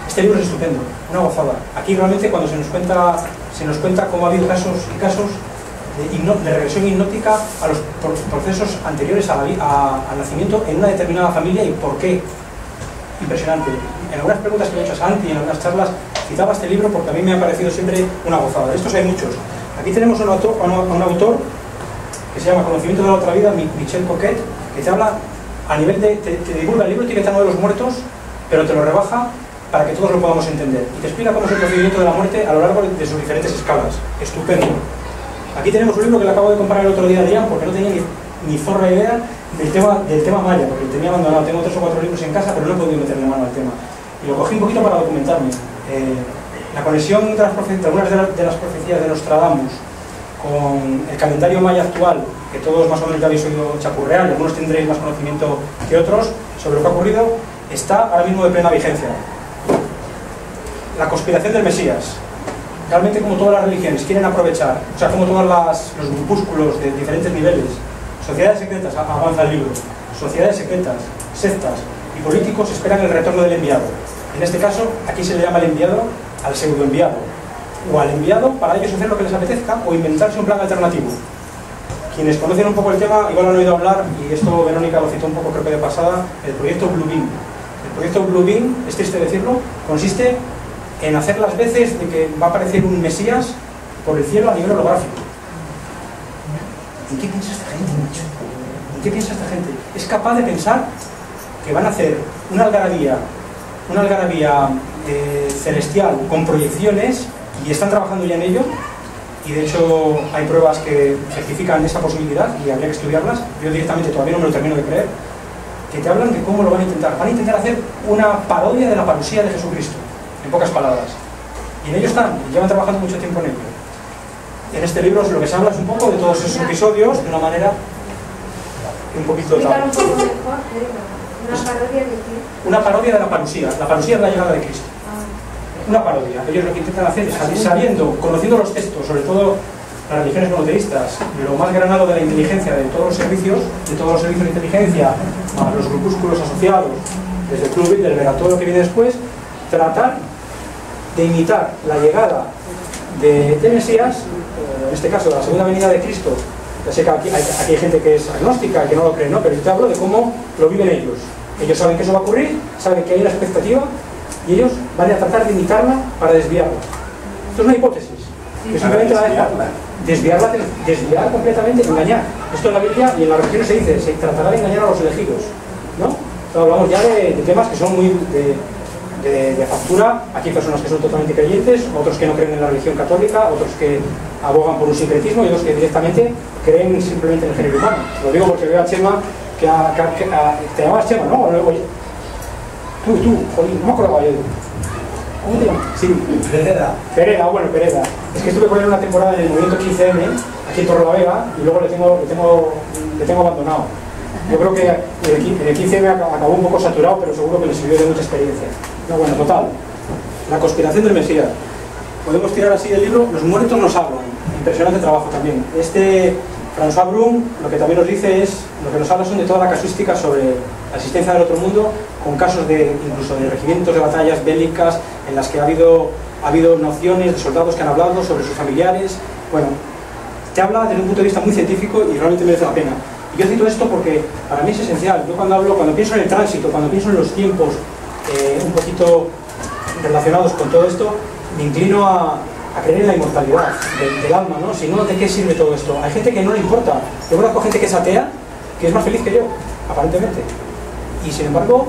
Este libro es estupendo, una gozada. Aquí realmente cuando se nos cuenta cómo ha habido casos y casos de regresión hipnótica a los procesos anteriores al nacimiento en una determinada familia y por qué. Impresionante. En algunas preguntas que me he hecho a Santi, en algunas charlas, citaba este libro porque a mí me ha parecido siempre una gozada. De estos hay muchos. Aquí tenemos a un autor que se llama Conocimiento de la otra vida, Michel Coquet, que te habla a nivel de... te divulga el libro tibetano de los muertos, pero te lo rebaja para que todos lo podamos entender. Y te explica cómo es el procedimiento de la muerte a lo largo de sus diferentes escalas. Estupendo. Aquí tenemos un libro que le acabo de comprar el otro día a Adrián porque no tenía ni zorra idea del tema maya, porque lo tenía abandonado. Tengo 3 o 4 libros en casa, pero no he podido meterle mano al tema. Y lo cogí un poquito para documentarme. La conexión de algunas de las profecías de Nostradamus con el calendario maya actual, que todos más o menos ya habéis oído chapurrear, y algunos tendréis más conocimiento que otros sobre lo que ha ocurrido, está ahora mismo de plena vigencia. La conspiración del Mesías. Realmente, como todas las religiones quieren aprovechar, o sea, como todos los grupúsculos de diferentes niveles, sociedades secretas, avanza el libro, sociedades secretas, sectas y políticos esperan el retorno del enviado. En este caso, aquí se le llama el enviado al pseudoenviado, o al enviado para ellos hacer lo que les apetezca o inventarse un plan alternativo. Quienes conocen un poco el tema, igual han oído hablar, y esto Verónica lo citó un poco creo que de pasada, el proyecto Blue Beam. El proyecto Blue Beam, es triste decirlo, consiste en hacer las veces de que va a aparecer un Mesías por el cielo a nivel holográfico. ¿En qué piensa esta gente, macho? ¿En qué piensa esta gente? Es capaz de pensar que van a hacer una algarabía celestial con proyecciones, y están trabajando ya en ello, y de hecho hay pruebas que certifican esa posibilidad y habría que estudiarlas. Yo directamente todavía no me lo termino de creer, que te hablan de cómo lo van a intentar. Van a intentar hacer una parodia de la parusía de Jesucristo, en pocas palabras, y en ello están, y llevan trabajando mucho tiempo en ello. En este libro lo que se habla es un poco de todos esos episodios de una manera un poquito tal. Una parodia de la parusía. La parusía es la llegada de Cristo. Una parodia. Ellos lo que intentan hacer es sabiendo, conociendo los textos, sobre todo las religiones monoteístas, lo más granado de la inteligencia de todos los servicios de inteligencia, a los grupúsculos asociados, desde el Club Bilderberg a todo lo que viene después, tratar de imitar la llegada de Mesías, en este caso de la segunda venida de Cristo. Ya sé que aquí hay gente que es agnóstica y que no lo cree, ¿no? Pero yo te hablo de cómo lo viven ellos. Ellos saben que eso va a ocurrir, saben que hay una expectativa, y ellos van a tratar de imitarla para desviarla. Esto es una hipótesis. Que simplemente desviar completamente, engañar. Esto en la Biblia y en las religiones se dice, se tratará de engañar a los elegidos, ¿no? Entonces, hablamos ya de temas que son muy de factura. Aquí hay personas que son totalmente creyentes, otros que no creen en la religión católica, otros que abogan por un sincretismo y otros que directamente creen simplemente en el género humano. Lo digo porque veo a Chema, te llamabas Chema, ¿no? Oye, tú, jolín, no me acordaba yo. ¿Cómo te llamas? Sí. Pereda, bueno, Pereda. Es que estuve con él una temporada en el movimiento 15M, aquí en Torrelavega, y luego le tengo abandonado. Yo creo que el 15M acabó un poco saturado, pero seguro que le sirvió de mucha experiencia. No, bueno, total. La conspiración del Mesías. Podemos tirar así del libro, los muertos nos hablan. Impresionante trabajo también. François Brum lo que también nos dice es, lo que nos habla son de toda la casuística sobre la existencia del otro mundo, con casos incluso de regimientos de batallas bélicas en las que ha habido nociones de soldados que han hablado sobre sus familiares. Bueno, te habla desde un punto de vista muy científico y realmente merece la pena. Y yo cito esto porque para mí es esencial. Yo cuando pienso en el tránsito, cuando pienso en los tiempos un poquito relacionados con todo esto, me inclino a creer en la inmortalidad del alma, ¿no? Si no, ¿de qué sirve todo esto? Hay gente que no le importa. Yo conozco gente que es atea, que es más feliz que yo, aparentemente. Y sin embargo,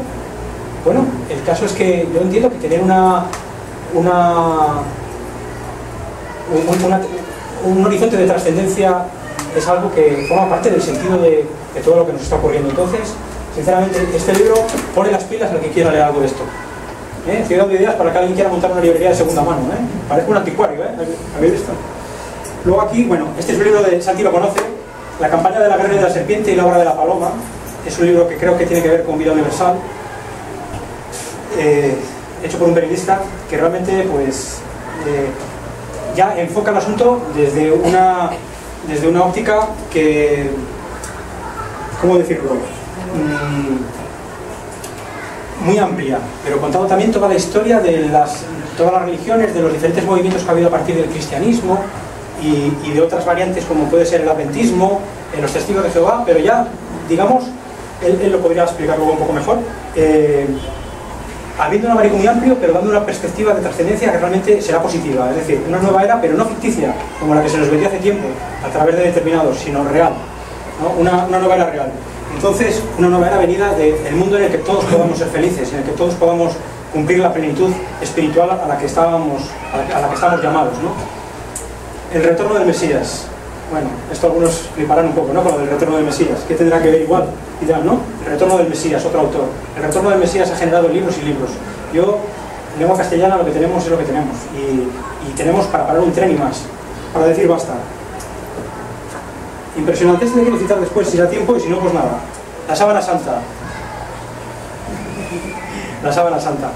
bueno, el caso es que yo entiendo que tener un horizonte de trascendencia es algo que forma parte del sentido de todo lo que nos está ocurriendo. Entonces, sinceramente, este libro pone las pilas al que quiera leer algo de esto. Estoy dando ideas para que alguien quiera montar una librería de segunda mano. Parece un anticuario, ¿habéis visto? Luego aquí, bueno, este es un libro de Santi, lo conoce, La campaña de la guerra de la serpiente y la obra de la paloma. Es un libro que creo que tiene que ver con vida universal, hecho por un periodista que realmente, pues, ya enfoca el asunto desde una óptica que, ¿cómo decirlo? Muy amplia, pero contando también toda la historia de todas las religiones, de los diferentes movimientos que ha habido a partir del cristianismo y de otras variantes como puede ser el adventismo, los testigos de Jehová, pero ya, digamos, él lo podría explicar luego un poco mejor, habiendo un abanico muy amplio, pero dando una perspectiva de trascendencia que realmente será positiva, es decir, una nueva era, pero no ficticia, como la que se nos vendió hace tiempo, a través de determinados, sino real, ¿no? Una nueva era real. Entonces, una nueva era venida del mundo en el que todos podamos ser felices, en el que todos podamos cumplir la plenitud espiritual a la que estamos llamados, ¿no? El retorno del Mesías. Bueno, esto algunos fliparán un poco, ¿no? Con lo del retorno del Mesías. ¿Qué tendrá que ver igual? Dirán, ¿no? El retorno del Mesías, otro autor. El retorno del Mesías ha generado libros y libros. Yo, en lengua castellana, lo que tenemos es lo que tenemos. Y tenemos para parar un tren y más. Para decir basta. Impresionante, este quiero citar después si da tiempo y si no, pues nada. La sábana santa. La sábana santa.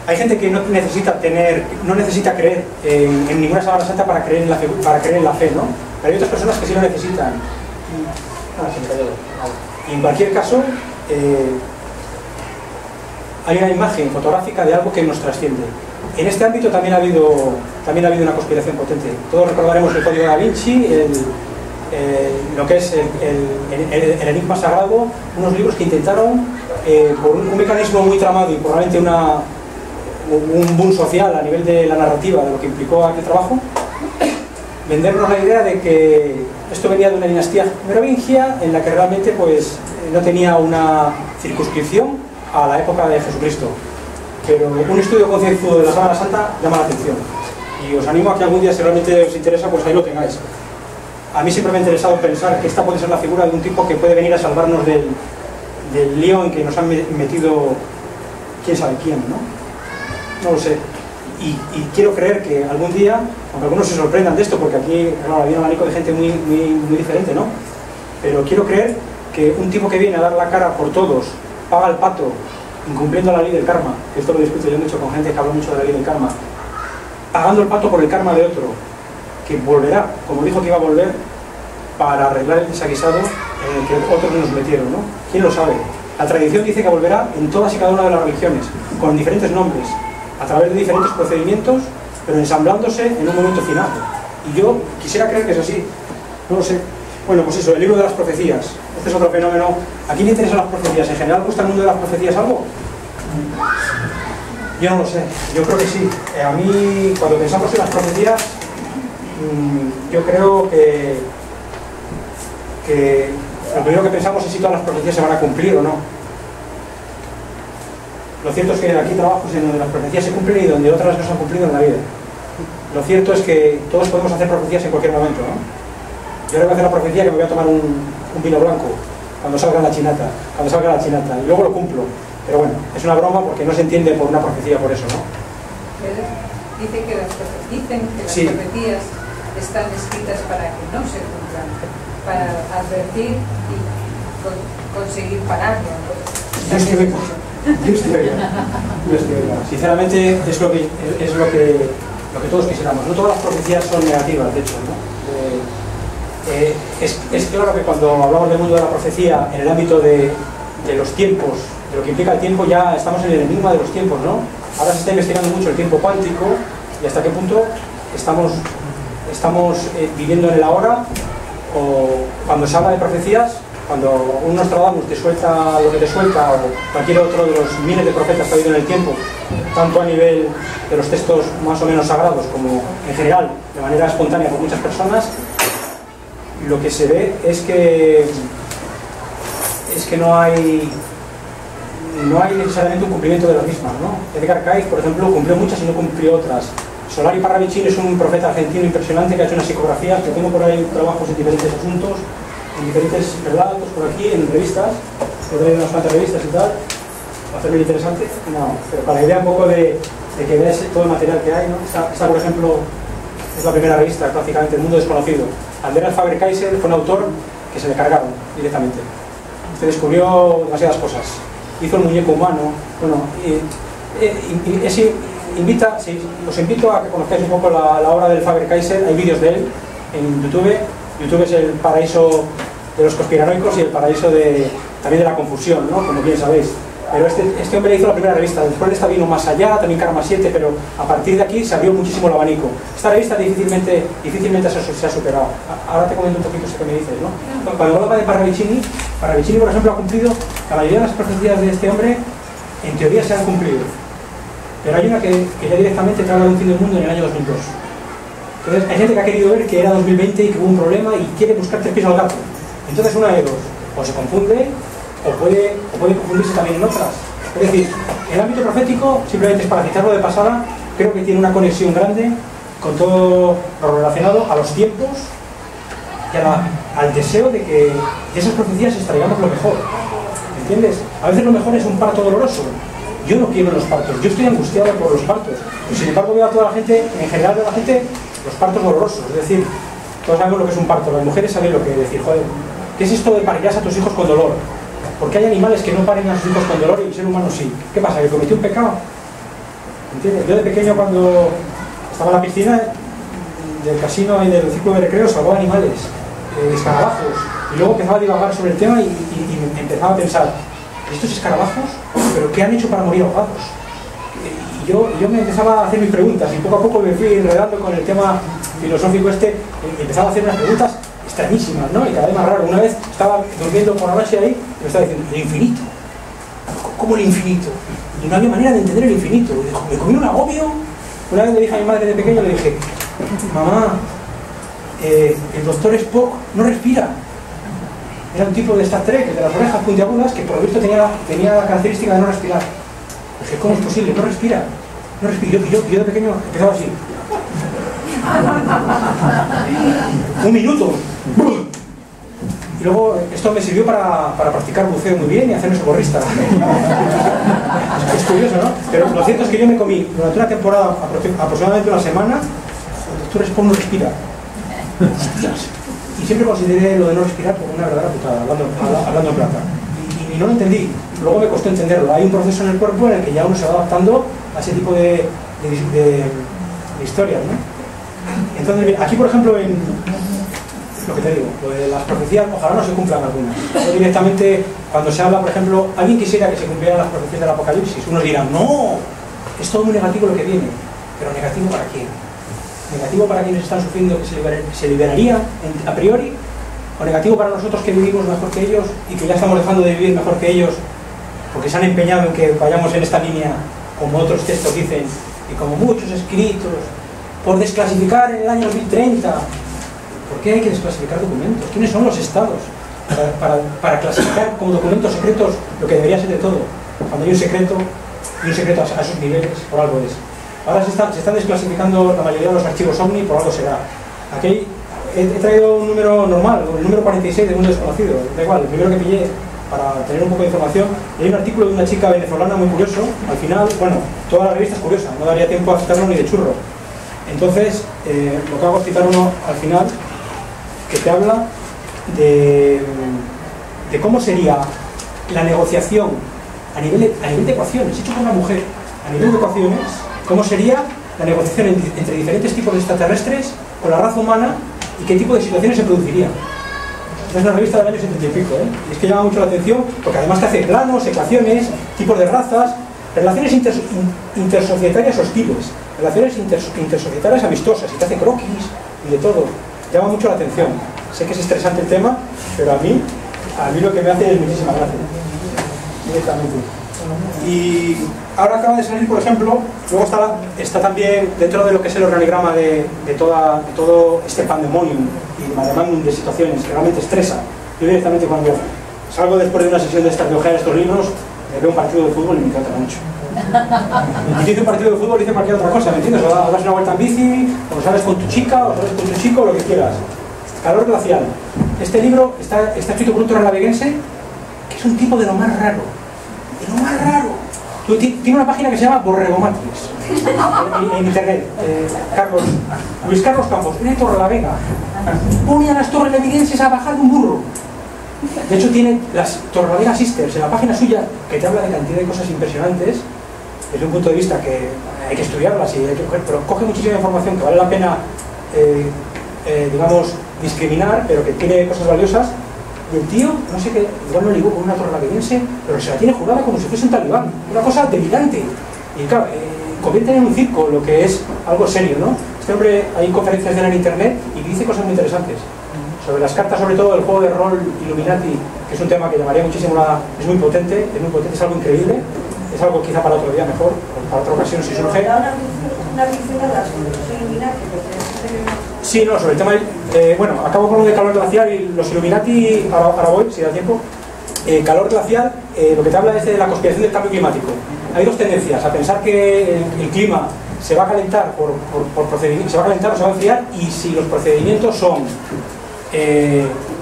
Hay gente que no necesita creer en ninguna sábana santa para creer en la fe, ¿no? Pero hay otras personas que sí lo necesitan. Se me cayó. Y en cualquier caso, hay una imagen fotográfica de algo que nos trasciende. En este ámbito también ha habido una conspiración potente. Todos recordaremos el Código Da Vinci, lo que es el Enigma Sagrado, unos libros que intentaron, por un mecanismo muy tramado y por realmente un boom social a nivel de la narrativa de lo que implicó aquel trabajo, vendernos la idea de que esto venía de una dinastía merovingia en la que realmente pues no tenía una circunscripción a la época de Jesucristo. Pero un estudio concienzudo de la Sábana Santa llama la atención y os animo a que algún día, si realmente os interesa, pues ahí lo tengáis. A mí siempre me ha interesado pensar que esta puede ser la figura de un tipo que puede venir a salvarnos del lío en que nos han metido quién sabe quién, ¿no? No lo sé. Y quiero creer que algún día, aunque algunos se sorprendan de esto, porque aquí, claro, había un abanico de gente muy diferente, ¿no? Pero quiero creer que un tipo que viene a dar la cara por todos, paga el pato, incumpliendo la ley del karma, que esto lo discuto yo mucho con gente que habla mucho de la ley del karma, pagando el pato por el karma de otro, que volverá, como dijo que iba a volver, para arreglar el desaguisado en el que otros nos metieron, ¿no? ¿Quién lo sabe? La tradición dice que volverá en todas y cada una de las religiones, con diferentes nombres, a través de diferentes procedimientos, pero ensamblándose en un momento final. Y yo quisiera creer que es así, no lo sé. Bueno, pues eso, el libro de las profecías. Este es otro fenómeno. ¿A quién le interesan las profecías? ¿En general gusta el mundo de las profecías algo? Yo no lo sé, yo creo que sí. A mí, cuando pensamos en las profecías, yo creo que lo primero que pensamos es si todas las profecías se van a cumplir o no. Lo cierto es que aquí trabajos en donde las profecías se cumplen y donde otras no se han cumplido en la vida. Lo cierto es que todos podemos hacer profecías en cualquier momento, ¿no? Yo ahora voy a hacer la profecía que me voy a tomar un vino blanco cuando salga la chinata, y luego lo cumplo. Pero bueno, es una broma porque no se entiende por una profecía por eso, ¿no? Dicen que las profecías están escritas para que no se cumplan, para advertir y conseguir pararlo. Sinceramente es lo que todos quisiéramos. No todas las profecías son negativas, de hecho, ¿no? Es claro que cuando hablamos del mundo de la profecía en el ámbito de los tiempos, de lo que implica el tiempo, ya estamos en el enigma de los tiempos, ¿no? Ahora se está investigando mucho el tiempo cuántico y hasta qué punto estamos viviendo en el ahora, o cuando se habla de profecías, cuando un Nostradamus te suelta lo que te suelta, o cualquier otro de los miles de profetas que ha habido en el tiempo, tanto a nivel de los textos más o menos sagrados como en general, de manera espontánea por muchas personas, lo que se ve es que no hay necesariamente un cumplimiento de las mismas, ¿no? Edgar Cayce, por ejemplo, cumplió muchas y no cumplió otras. Solari Parravicini es un profeta argentino impresionante que ha hecho unas psicografías, que tengo por ahí trabajos en diferentes asuntos, en diferentes relatos por aquí, en revistas, he traído unas cuantas revistas y tal, va a ser muy interesante. No, pero para la idea un poco de que veas todo el material que hay, ¿no? Esta, por ejemplo, es la primera revista, prácticamente, El Mundo Desconocido. Andreas Faber-Kaiser fue un autor que se le cargaron directamente. Se descubrió demasiadas cosas. Hizo el muñeco humano. Bueno, os invito a que conozcáis un poco la obra del Faber-Kaiser. Hay vídeos de él en YouTube. YouTube es el paraíso de los conspiranoicos y el paraíso también de la confusión, ¿no? Como bien sabéis. Pero este hombre hizo la primera revista. Después de esta vino Más Allá, también Karma 7, pero a partir de aquí se abrió muchísimo el abanico. Esta revista difícilmente se ha superado. Ahora te comento un poquito eso que me dices, ¿no? Cuando habla de Parravicini, por ejemplo, ha cumplido la mayoría de las profecías de este hombre. En teoría se han cumplido, pero hay una que ya directamente te habla de un fin del mundo en el año 2002. Entonces hay gente que ha querido ver que era 2020 y que hubo un problema y quiere buscar tres pies al gato. Entonces una de dos, o se confunde o puede confundirse también en otras. Es decir, el ámbito profético, simplemente es para citarlo de pasada, creo que tiene una conexión grande con todo lo relacionado a los tiempos y al deseo de que de esas profecías extraigamos lo mejor. ¿Entiendes? A veces lo mejor es un parto doloroso. Yo no quiero los partos, yo estoy angustiado por los partos. Y sin embargo veo a toda la gente, en general de la gente, los partos dolorosos. Es decir, todos sabemos lo que es un parto. Las mujeres saben lo que decir, joder, ¿qué es esto de parirás a tus hijos con dolor? Porque hay animales que no paren a sus hijos con dolor y el ser humano sí. ¿Qué pasa? ¿Que cometió un pecado? ¿Entiendes? Yo de pequeño, cuando estaba en la piscina del casino y del círculo de recreo, salvaba animales, escarabajos, y luego empezaba a divagar sobre el tema y empezaba a pensar, ¿estos escarabajos? ¿Pero qué han hecho para morir ahogados? Y yo me empezaba a hacer mis preguntas y poco a poco me fui enredando con el tema filosófico y empezaba a hacer unas preguntas extrañísimas, ¿no? Y cada vez más raro. Una vez estaba durmiendo por la noche ahí y me estaba diciendo, ¿el infinito? ¿Cómo el infinito? Y no había manera de entender el infinito. Me comí un agobio. Una vez le dije a mi madre de pequeño, le dije, mamá, el doctor Spock no respira. Era un tipo de Star Trek, de las orejas puntiagudas, que por lo visto tenía la característica de no respirar. Dije, ¿cómo es posible? No respira. No respira. Yo de pequeño empezaba así. Un minuto. Y luego esto me sirvió para practicar buceo muy bien y hacerme socorrista. Es curioso, ¿no? Pero lo cierto es que yo me comí durante una temporada, aproximadamente una semana, el doctor Spock no respira. Hostias. Y siempre consideré lo de no respirar como una verdadera putada, hablando en plata. Y no lo entendí. Luego me costó entenderlo. Hay un proceso en el cuerpo en el que ya uno se va adaptando a ese tipo de historias, ¿no? Entonces, mira, aquí por ejemplo, en lo que te digo, lo de las profecías, ojalá no se cumplan algunas. O directamente, cuando se habla, por ejemplo, alguien quisiera que se cumplieran las profecías del Apocalipsis, unos dirán, no, es todo muy negativo lo que viene. Pero ¿negativo para quién? ¿Negativo para quienes están sufriendo que se liberaría a priori? ¿O negativo para nosotros que vivimos mejor que ellos y que ya estamos dejando de vivir mejor que ellos porque se han empeñado en que vayamos en esta línea, como otros textos dicen, y como muchos escritos, por desclasificar en el año 2030? ¿Por qué hay que desclasificar documentos? ¿Quiénes son los estados para clasificar como documentos secretos lo que debería ser de todo? Cuando hay un secreto, y un secreto a esos niveles, por algo es. Ahora se están desclasificando la mayoría de los archivos OVNI, por algo será. Aquí he traído un número normal, el número 46 de Mundo Desconocido, da igual, el primero que pillé para tener un poco de información. Y hay un artículo de una chica venezolana muy curioso. Al final, bueno, toda la revista es curiosa, no daría tiempo a citarlo ni de churro. Entonces, lo que hago es citar uno al final que te habla de cómo sería la negociación a nivel de ecuaciones, hecho por una mujer, a nivel de ecuaciones, cómo sería la negociación entre diferentes tipos de extraterrestres con la raza humana y qué tipo de situaciones se producirían. Es una revista del año 70 y pico, y es que llama mucho la atención porque además te hace planos, ecuaciones, tipos de razas, relaciones intersocietarias hostiles, relaciones intersocietarias amistosas, y te hace croquis y de todo. Llama mucho la atención. Sé que es estresante el tema, pero a mí lo que me hace es muchísima gracia. Directamente. Y ahora acaba de salir, por ejemplo, luego está también dentro de lo que es el organigrama de todo este pandemonium y maremándum de situaciones que realmente estresa. Yo directamente cuando salgo después de una sesión de estas de ojear estos libros, me veo un partido de fútbol y me encanta mucho. Y dice un partido de fútbol, dice cualquier otra cosa, ¿me entiendes? O das una vuelta en bici, o sales con tu chica, o sales con tu chico, lo que quieras. Calor glacial. Este libro está escrito por un torrelavieguense que es un tipo de lo más raro. De lo más raro. Tiene una página que se llama Borregomatrix en internet. Luis Carlos Campos, de Torrelavega. Pone a las torrelavieguenses a bajar de un burro. De hecho tiene las Torrelavega Sisters en la página suya, que te habla de cantidad de cosas impresionantes desde un punto de vista que hay que estudiarlas, y hay que coger, pero coge muchísima información que vale la pena, digamos, discriminar, pero que tiene cosas valiosas. Y el tío, no sé qué, igual no ligó con una torre pero se la tiene jurada como si fuese un talibán. Una cosa delirante. Y claro, convierten en un circo lo que es algo serio, ¿no? Este hombre, hay conferencias de él en internet y dice cosas muy interesantes. Sobre las cartas, sobre todo el juego de rol Illuminati, que es un tema que llamaría muchísimo es muy potente, es algo increíble. Es algo quizá para otro día mejor, o para otra ocasión si surge. Una pincelada sobre los Illuminati, sí, no, sobre el tema, bueno, acabo con lo de calor glacial y los Illuminati, ahora voy, si da tiempo. Calor glacial, lo que te habla es de la conspiración del cambio climático. Hay dos tendencias, a pensar que el clima se va a calentar por procedimientos, se va a calentar o se va a enfriar, y si los procedimientos son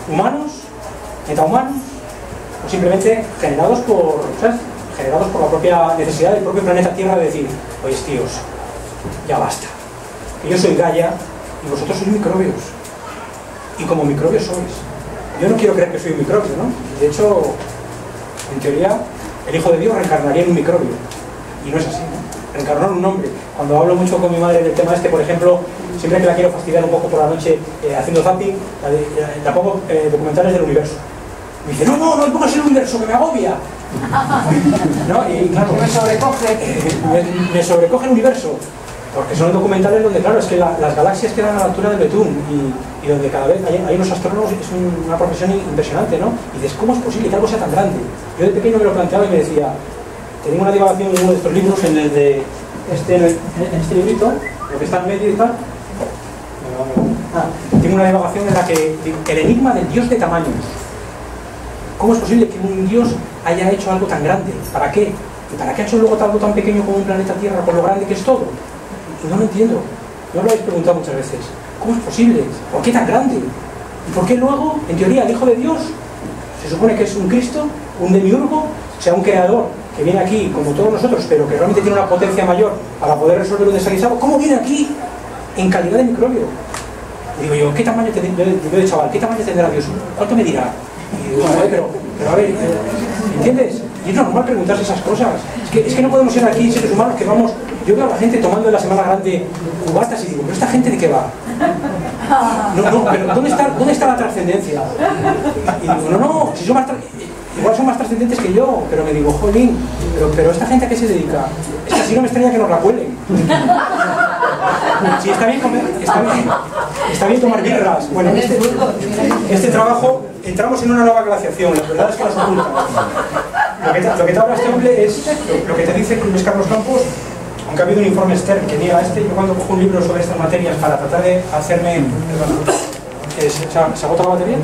humanos, metahumanos, o simplemente generados por, ¿sabes?, generados por la propia necesidad del propio planeta Tierra de decir, oye tíos, ya basta, que yo soy Gaia y vosotros sois microbios, y como microbios sois, yo no quiero creer que soy un microbio, ¿no? De hecho, en teoría, el Hijo de Dios reencarnaría en un microbio, y no es así, ¿no? Reencarnó en un hombre. Cuando hablo mucho con mi madre del tema este, por ejemplo, siempre que la quiero fastidiar un poco por la noche haciendo zapping, la pongo documentales del universo. Me dice, no pongas el universo, que me agobia. ¿No? Y claro, me sobrecoge. Me sobrecoge el universo, porque son documentales donde, claro, es que las galaxias quedan a la altura del betún, y donde cada vez hay unos astrónomos, es una profesión impresionante, ¿no? Y dices, ¿cómo es posible que algo sea tan grande? Yo de pequeño me lo planteaba y me decía, tenía una divagación en uno de estos libros, en el de en este librito, lo que está en medio y tal. Tengo una divagación en la que el enigma del Dios de tamaños. ¿Cómo es posible que un Dios haya hecho algo tan grande? ¿Para qué? ¿Y para qué ha hecho luego algo tan pequeño como un planeta Tierra, por lo grande que es todo? Y no lo entiendo. No lo habéis preguntado muchas veces. ¿Cómo es posible? ¿Por qué tan grande? ¿Y por qué luego, en teoría, el Hijo de Dios se supone que es un Cristo, un demiurgo, o sea, un creador que viene aquí como todos nosotros, pero que realmente tiene una potencia mayor para poder resolver un desaguisado? ¿Cómo viene aquí en calidad de microbio? Y digo yo, ¿qué tamaño tendrá? Yo de chaval, ¿qué tamaño tendrá Dios? ¿Cuánto me dirá? Y digo, pero a ver, ¿entiendes? Y es normal preguntarse esas cosas. Es que no podemos ser aquí seres humanos que vamos... Yo veo a la gente tomando en la Semana Grande cubatas y digo, ¿pero esta gente de qué va? No, pero ¿dónde está la trascendencia? Y digo, no, si son más igual son más trascendentes que yo, pero me digo, jolín, pero ¿esta gente a qué se dedica? Es que así no me extraña que nos la cuelen. Sí, está bien comer, está bien tomar birras. Bueno, este trabajo, entramos en una nueva glaciación, la verdad es que nos oculta. Lo que te habla este hombre es lo que te dice Luis Carlos Campos, aunque ha habido un informe Stern que niega yo cuando cojo un libro sobre estas materias para tratar de hacerme... ¿Se agota la batería?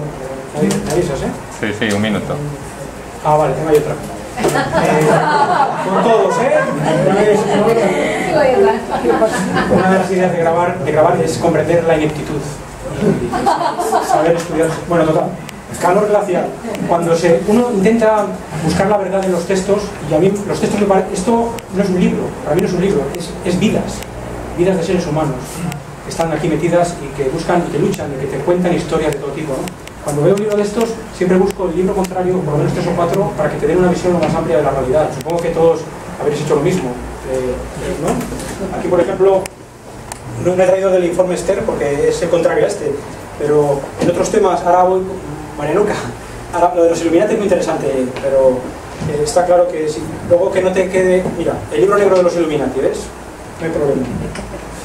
¿Me avisas, eh? Sí, un minuto. Ah, vale, tengo ahí otra. Con todos, Una de las ideas de grabar es comprender la ineptitud y saber estudiar. Bueno, total. Calor glacial. Cuando uno intenta buscar la verdad en los textos, y a mí los textos me parecen... Esto no es un libro, para mí no es un libro, es vidas de seres humanos que están aquí metidas y que buscan y que luchan y que te cuentan historias de todo tipo, ¿no? Cuando veo un libro de estos, siempre busco el libro contrario, por lo menos 3 o 4, para que te den una visión más amplia de la realidad. Supongo que todos habréis hecho lo mismo, ¿no? Aquí, por ejemplo, no me he traído del informe Stern porque es el contrario a este, pero en otros temas, ahora voy con Marianuca. Ahora, lo de los Illuminati es muy interesante, pero está claro que si, luego que no te quede... Mira, el libro negro de los Illuminati, ¿ves? No hay problema.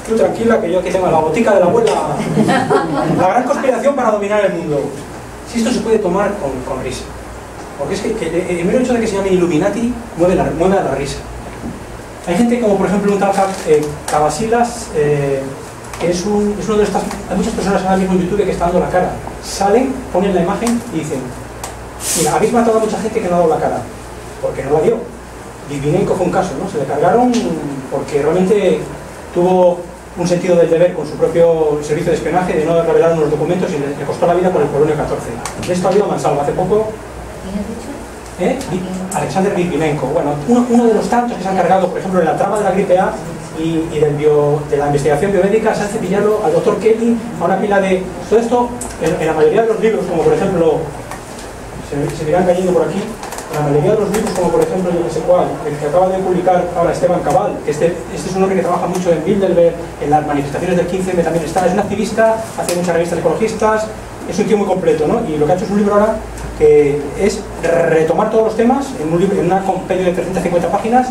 Tú tranquila, que yo aquí tengo la botica de la abuela. La gran conspiración para dominar el mundo. Si esto se puede tomar con risa. Porque es que el mero hecho de que se llame Illuminati mueve la risa. Hay gente como, por ejemplo, un tal Cavasilas, que es uno de estas... Hay muchas personas ahora mismo en YouTube que están dando la cara. Salen, ponen la imagen y dicen, mira, habéis matado a mucha gente que no ha dado la cara. Porque no la dio. Litvinenko fue un caso, ¿no? Se le cargaron porque realmente tuvo un sentido del deber con su propio servicio de espionaje de no revelar unos documentos y le costó la vida con el Polonio 14. De esto ha habido mansalva hace poco. Alexander Litvinenko. Bueno, uno de los tantos que se han cargado, por ejemplo, en la trama de la gripe A y de la investigación biomédica, se han cepillado al doctor Kelly a una pila de... Todo esto, en la mayoría de los libros, como por ejemplo, se me irán cayendo por aquí, la mayoría de los libros, como por ejemplo, yo no sé cuál, el que acaba de publicar ahora Esteban Cabal, este es un hombre que trabaja mucho en Bilderberg, en las manifestaciones del 15M también está, es un activista, hace muchas revistas ecologistas, es un tío muy completo, ¿no? Y lo que ha hecho es un libro ahora que es retomar todos los temas en un libro, en una compendio de 350 páginas.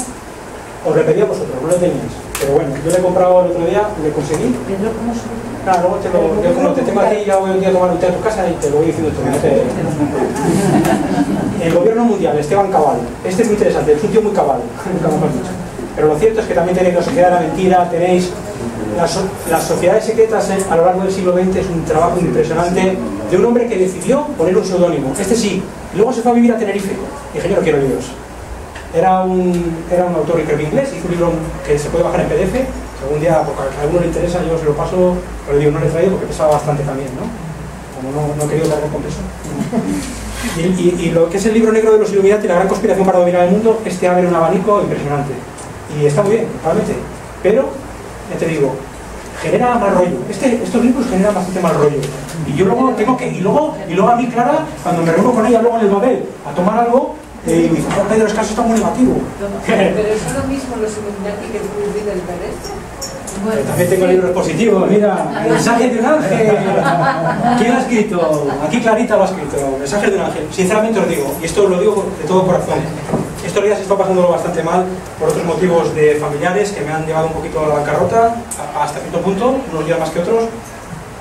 Os lo pedí a vosotros, no lo teníais. Pero bueno, yo le he comprado el otro día, le conseguí. Claro, luego yo como te tengo aquí, ya voy un día a tomar un té a tu casa y te lo voy diciendo todo. El gobierno mundial, Esteban Cabal. Este es muy interesante, es un tío muy cabal, nunca mejor dicho. Pero lo cierto es que también tenéis la sociedad de la mentira, tenéis las sociedades secretas a lo largo del siglo XX, es un trabajo impresionante de un hombre que decidió poner un seudónimo. Este sí, luego se fue a vivir a Tenerife. Dije, yo no quiero libros. Era un autor creo que inglés, hizo un libro que se puede bajar en PDF. Si algún día, porque a alguno le interesa, yo se lo paso, pero digo, no le he traído porque pesaba bastante también, ¿no? Como no he querido cargar con peso. Y lo que es el libro negro de los Illuminati, la gran conspiración para dominar el mundo, este abre un abanico impresionante. Y está muy bien, realmente. Pero, ya te digo, genera mal rollo. Estos libros generan bastante mal rollo. Y yo luego tengo que, y luego a mí, Clara, cuando me reúno con ella luego en el Babel a tomar algo, y me dice, Pedro, es que eso está muy negativo. Pero es lo mismo los Illuminati que el Bilderberg. Bueno, también tengo libros positivos, mira, el mensaje de un ángel. ¿Quién lo ha escrito? Aquí Clarita lo ha escrito, mensaje de un ángel. Sinceramente os digo, y esto lo digo de todo corazón, estos días estoy pasándolo bastante mal por otros motivos de familiares que me han llevado un poquito a la bancarrota, hasta cierto punto, unos días más que otros,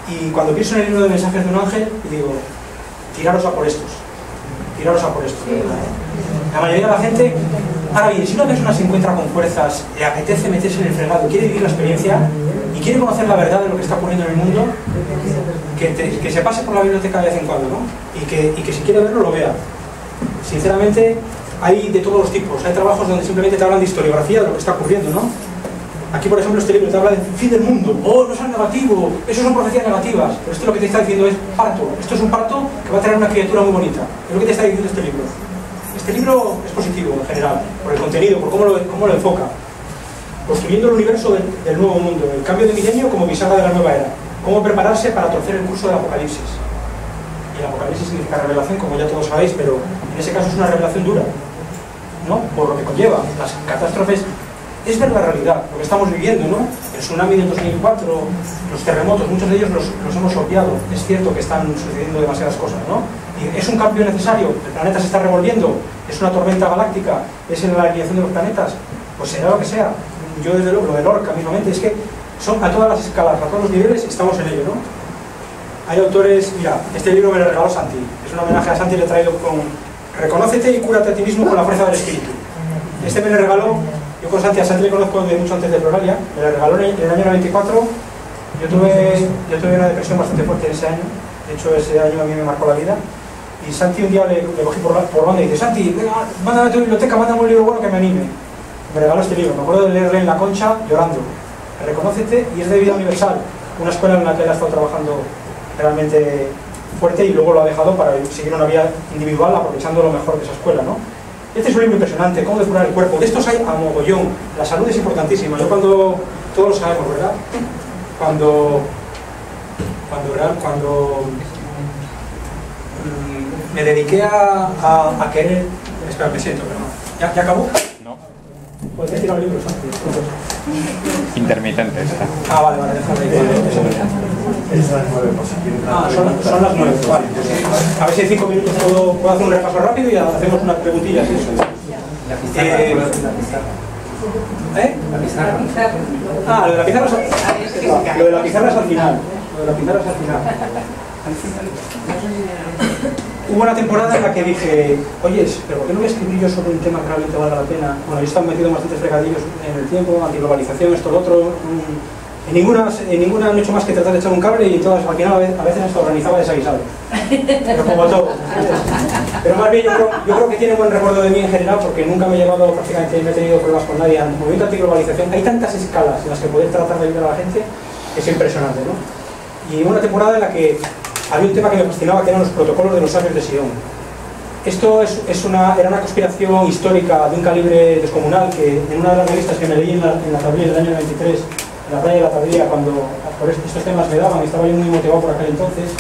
y cuando pienso en el libro de mensajes de un ángel, digo, tiraros a por estos. Tiraros a por esto. La mayoría de la gente, ahora bien, si una persona se encuentra con fuerzas, le apetece meterse en el fregado, quiere vivir la experiencia y quiere conocer la verdad de lo que está ocurriendo en el mundo, que se pase por la biblioteca de vez en cuando, ¿no? Y que si quiere verlo, lo vea. Sinceramente, hay de todos los tipos. Hay trabajos donde simplemente te hablan de historiografía de lo que está ocurriendo, ¿no? Aquí, por ejemplo, este libro te habla del fin del mundo. ¡Oh, no es negativo! Eso son profecías negativas. Pero esto lo que te está diciendo es parto. Esto es un parto que va a traer una criatura muy bonita. Es lo que te está diciendo este libro. Este libro es positivo en general, por el contenido, por cómo lo enfoca. Construyendo el universo del nuevo mundo, el cambio de milenio como bisagra de la nueva era. Cómo prepararse para torcer el curso del Apocalipsis. Y el Apocalipsis significa revelación, como ya todos sabéis, pero en ese caso es una revelación dura, ¿no? Por lo que conlleva. Las catástrofes. Es ver la realidad, lo que estamos viviendo, ¿no? El tsunami del 2004, los terremotos, muchos de ellos los hemos obviado. Es cierto que están sucediendo demasiadas cosas, ¿no? Y es un cambio necesario, el planeta se está revolviendo, es una tormenta galáctica, es en la alineación de los planetas, pues será lo que sea. Yo desde luego, lo de Lorca mismamente, es que son a todas las escalas, a todos los niveles, estamos en ello, ¿no? Hay autores, mira, este libro me lo regaló Santi, es un homenaje a Santi, le he traído con Reconócete y cúrate a ti mismo con la fuerza del espíritu. Este me lo regaló. Yo con Santi, a Santi le conozco de mucho antes de Floralia, me la regaló en el año 94, yo tuve una depresión bastante fuerte en ese año, de hecho ese año a mí me marcó la vida, y Santi un día le cogí por banda y dice, Santi, venga, mándame a tu biblioteca, mándame un libro bueno que me anime. Me regaló este libro, me acuerdo de leerle en La Concha llorando, Reconócete, y es de vida universal, una escuela en la que él ha estado trabajando realmente fuerte y luego lo ha dejado para seguir una vida individual aprovechando lo mejor de esa escuela, ¿no? Este es un libro impresionante, cómo depurar el cuerpo. De estos hay a mogollón. La salud es importantísima. Yo todos lo sabemos, ¿verdad? Cuando me dediqué a querer... Espera, me siento, perdón. ¿Ya acabó? No. Puedes decir un libro, Santi. Intermitente está. Ah, vale, déjame ahí. Es las 9, por si quieren. Son las 9, vale. A ver si en 5 minutos puedo hacer un repaso rápido y hacemos unas preguntillas. Eso. La pizarra. ¿Eh? La pizarra. Ah, lo de la pizarra es lo de la pizarra es al final. Hubo una temporada en la que dije, oye, pero ¿por qué no voy a escribir yo sobre un tema que realmente valga la pena? Bueno, yo he estado metido en bastantes fregadillos en el tiempo, antiglobalización, esto, lo otro. En ninguna no he hecho más que tratar de echar un cable y todas, al final a veces hasta organizaba desaguisado. Pero como todo. Pero más bien yo creo que tiene buen recuerdo de mí en general porque nunca me he llevado prácticamente, no he tenido problemas con nadie. En el movimiento antiglobalización hay tantas escalas en las que poder tratar de ayudar a la gente que es impresionante, ¿no? Y una temporada en la que había un tema que me fascinaba que eran los protocolos de los sabios de Sion. Esto era una conspiración histórica de un calibre descomunal que en una de las revistas que me leí en la tablilla del año 93, en la playa de la tablilla, cuando por estos temas me daban, estaba yo muy motivado por aquel entonces,